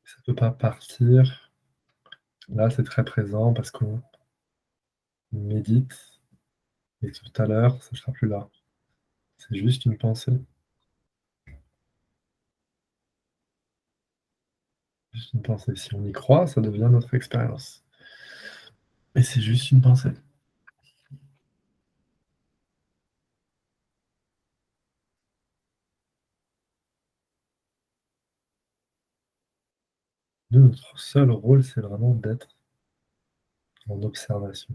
Ça peut pas partir. Là, c'est très présent parce qu'on médite. Et tout à l'heure, ça ne sera plus là. C'est juste une pensée. Juste une pensée. Si on y croit, ça devient notre expérience. Et c'est juste une pensée. Nous, notre seul rôle, c'est vraiment d'être en observation.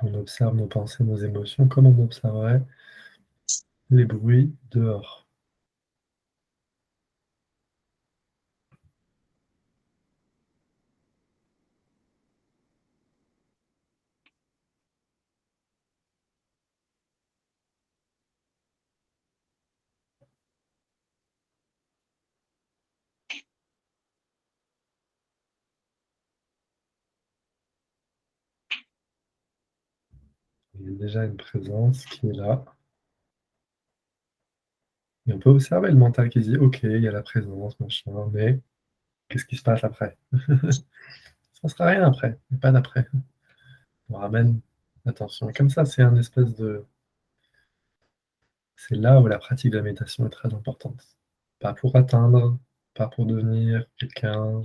On observe nos pensées, nos émotions, comme on observerait les bruits dehors. Il y a déjà une présence qui est là. Et on peut observer le mental qui dit, OK, il y a la présence, machin, mais qu'est-ce qui se passe après? Ça ne sera rien après, il n'y a pas d'après. On ramène l'attention. Et comme ça, c'est un espèce de... C'est là où la pratique de la méditation est très importante. Pas pour atteindre, pas pour devenir quelqu'un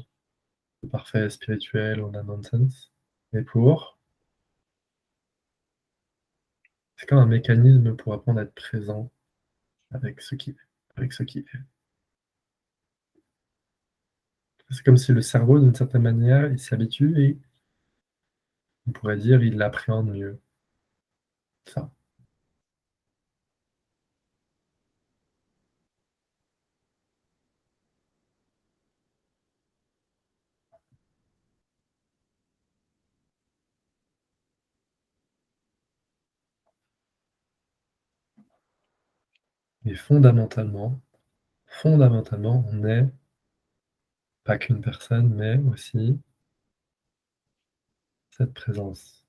de parfait, spirituel ou d'un nonsense, mais pour... C'est comme un mécanisme pour apprendre à être présent avec ce qui est, avec ce qui est. C'est comme si le cerveau, d'une certaine manière, il s'habitue et on pourrait dire il l'appréhende mieux. Ça. Et fondamentalement, on n'est pas qu'une personne, mais aussi cette présence.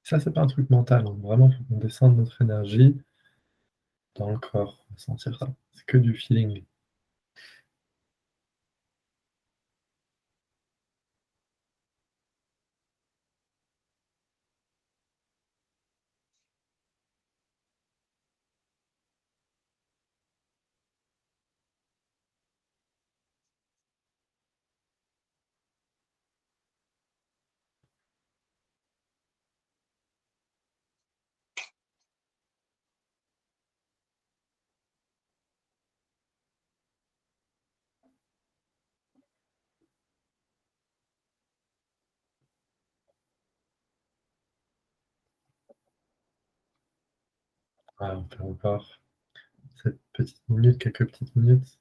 Ça, c'est pas un truc mental, hein. Vraiment, il faut qu'on descende notre énergie dans le corps, sentir ça. C'est que du feeling. Voilà, on fait encore cette petite minute, quelques petites minutes.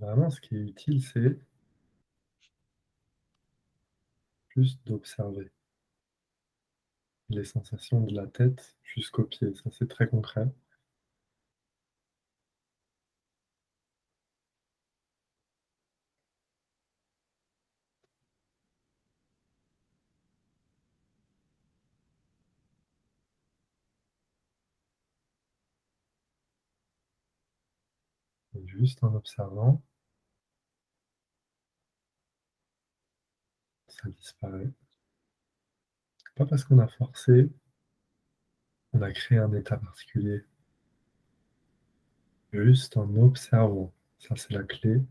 Vraiment, ce qui est utile, c'est juste d'observer les sensations de la tête jusqu'aux pieds. Ça, c'est très concret. Et juste en observant, ça disparaît. Pas parce qu'on a forcé, on a créé un état particulier. Juste en observant. Ça, c'est la clé,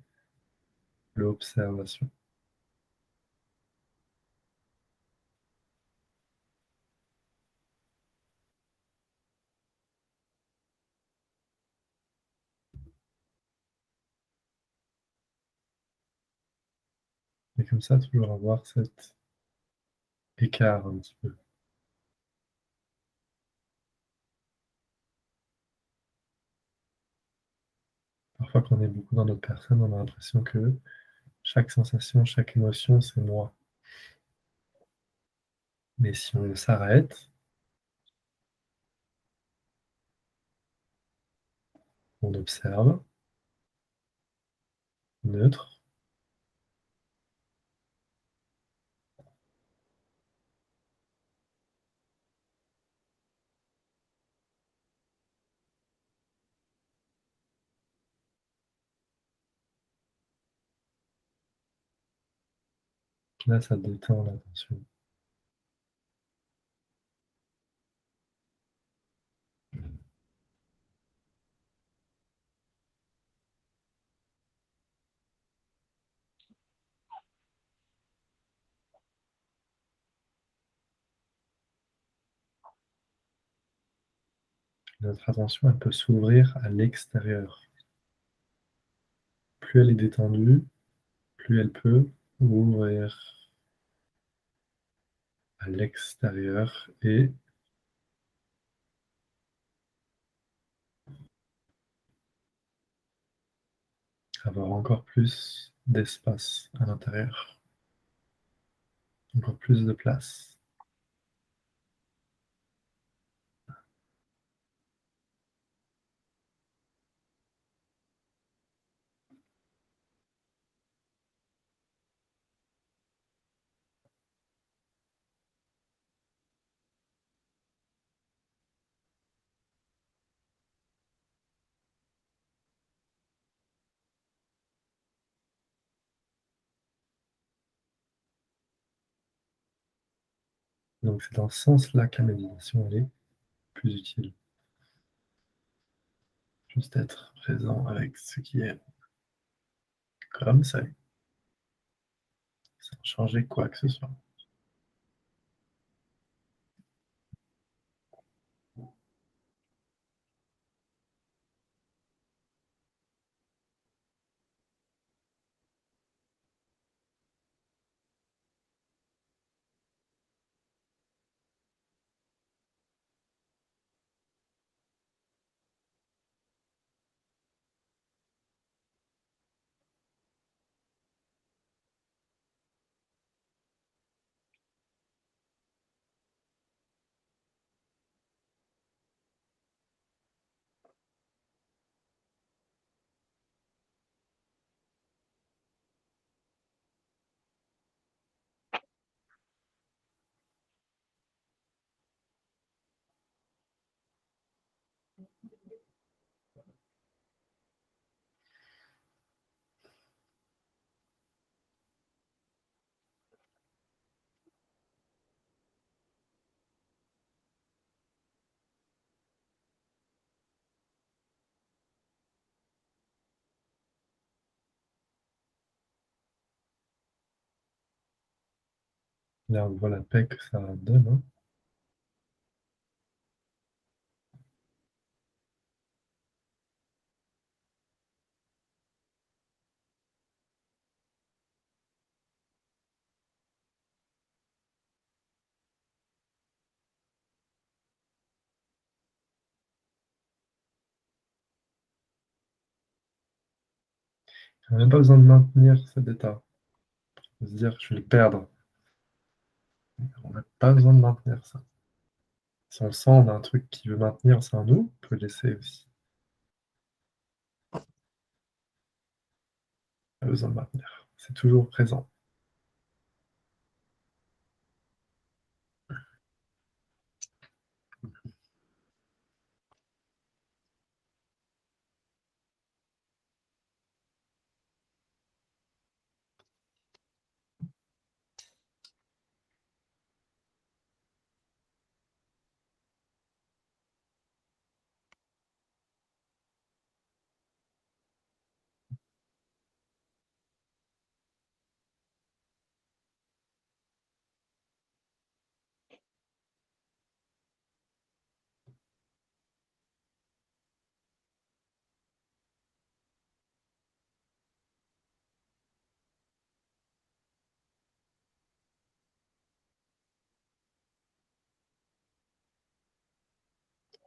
l'observation. Et comme ça, toujours avoir cet écart un petit peu. Parfois, quand on est beaucoup dans notre personne, on a l'impression que chaque sensation, chaque émotion, c'est moi. Mais si on s'arrête, on observe, neutre, là, ça détend l'attention. Notre attention, elle peut s'ouvrir à l'extérieur. Plus elle est détendue, plus elle peut ouvrir à l'extérieur et avoir encore plus d'espace à l'intérieur, encore plus de place. Donc c'est dans ce sens-là que la méditation elle est plus utile. Juste être présent avec ce qui est comme ça, sans changer quoi que ce soit. Là, on voit la paix que ça donne. Hein. On n'a même pas besoin de maintenir cet état. De se dire, je vais le perdre. On n'a pas besoin de maintenir ça. Si on sent on a un truc qui veut maintenir ça en nous, on peut le laisser aussi. Pas besoin de maintenir. C'est toujours présent.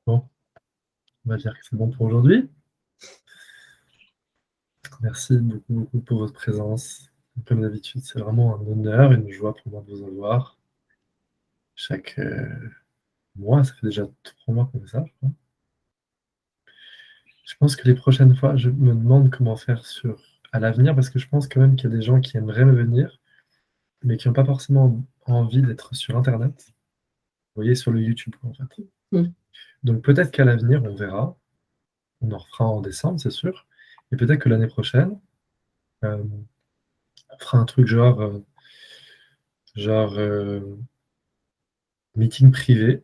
Bon, on va dire que c'est bon pour aujourd'hui. Merci beaucoup pour votre présence. Comme d'habitude, c'est vraiment un honneur, une joie pour moi de vous avoir. Chaque mois, ça fait déjà 3 mois qu'on fait ça, je crois. Je pense que les prochaines fois, je me demande comment faire à l'avenir, parce que je pense quand même qu'il y a des gens qui aimeraient me venir, mais qui n'ont pas forcément envie d'être sur Internet. Vous voyez, sur le YouTube, en fait. Donc peut-être qu'à l'avenir, on verra. On en refera en décembre, c'est sûr. Et peut-être que l'année prochaine, on fera un truc genre meeting privé,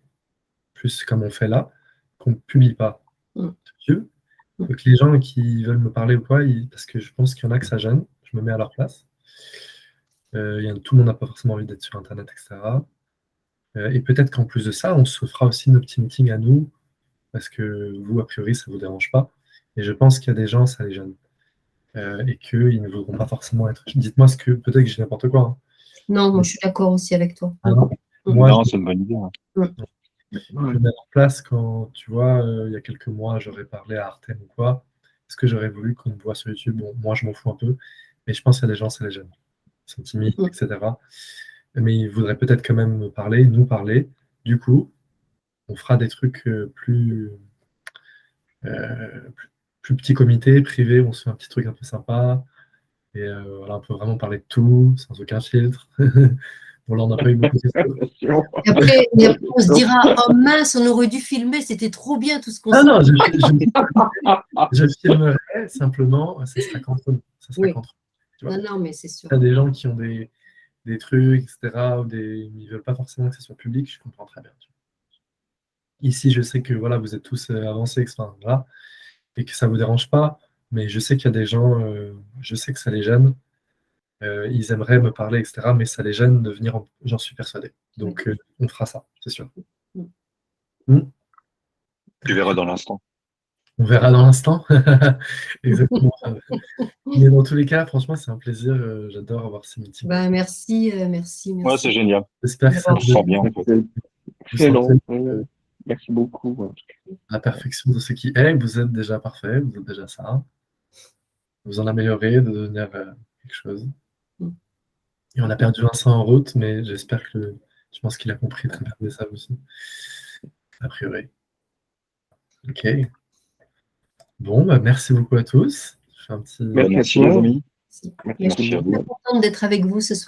plus comme on fait là, qu'on ne publie pas. Donc les gens qui veulent me parler ou quoi, parce que je pense qu'il y en a que ça gêne, je me mets à leur place. Tout le monde n'a pas forcément envie d'être sur Internet, etc. Et peut-être qu'en plus de ça, on se fera aussi nos petits meetings à nous, parce que vous, a priori, ça ne vous dérange pas. Et je pense qu'il y a des gens, ça les gêne. Et qu'ils ne voudront pas forcément être. Dites-moi ce que. Peut-être que j'ai n'importe quoi. Hein. Non, moi je suis d'accord aussi avec toi. Moi, non, c'est une bonne idée. Je me mets en place quand, tu vois, il y a quelques mois, j'aurais parlé à Artem ou quoi. Est-ce que j'aurais voulu qu'on me voit sur YouTube? Bon, moi, je m'en fous un peu. Mais je pense qu'il y a des gens, ça les gêne. Ils sont timides, etc. Mais ils voudraient peut-être quand même me parler, nous parler. Du coup, on fera des trucs plus petit comité, privé, on se fait un petit truc un peu sympa. Et voilà, on peut vraiment parler de tout, sans aucun filtre. Bon, là, on n'a pas eu beaucoup de questions. Et après, on se dira, oh mince, on aurait dû filmer, c'était trop bien tout ce qu'on Ah non, je filmerai simplement, ça sera qu'entre nous. Ça sera qu'entre nous, non, mais c'est sûr. Il y a des gens qui ont des trucs, etc., ou ils ne veulent pas forcément que ce soit public, je comprends très bien. Ici, je sais que voilà, vous êtes tous avancés, etc., voilà, et que ça ne vous dérange pas, mais je sais qu'il y a des gens, je sais que ça les gêne, ils aimeraient me parler, etc., mais ça les gêne de venir, j'en suis persuadé. Donc, on fera ça, c'est sûr. Tu verras dans l'instant. On verra dans l'instant. Exactement. Mais dans tous les cas, franchement, c'est un plaisir. J'adore avoir ces meetings. Bah, merci. Ouais, c'est génial. J'espère que ça vous sent bien. Merci beaucoup. La perfection de ce qui est. Vous êtes déjà parfait. Vous êtes déjà ça. Vous en améliorez, de devenir quelque chose. Et on a perdu Vincent en route, mais j'espère que je pense qu'il a compris très bien ça aussi. A priori. Ok. Bon, bah, merci beaucoup à tous. Je fais un petit... Merci les amis. Merci. Je suis contente d'être avec vous ce soir.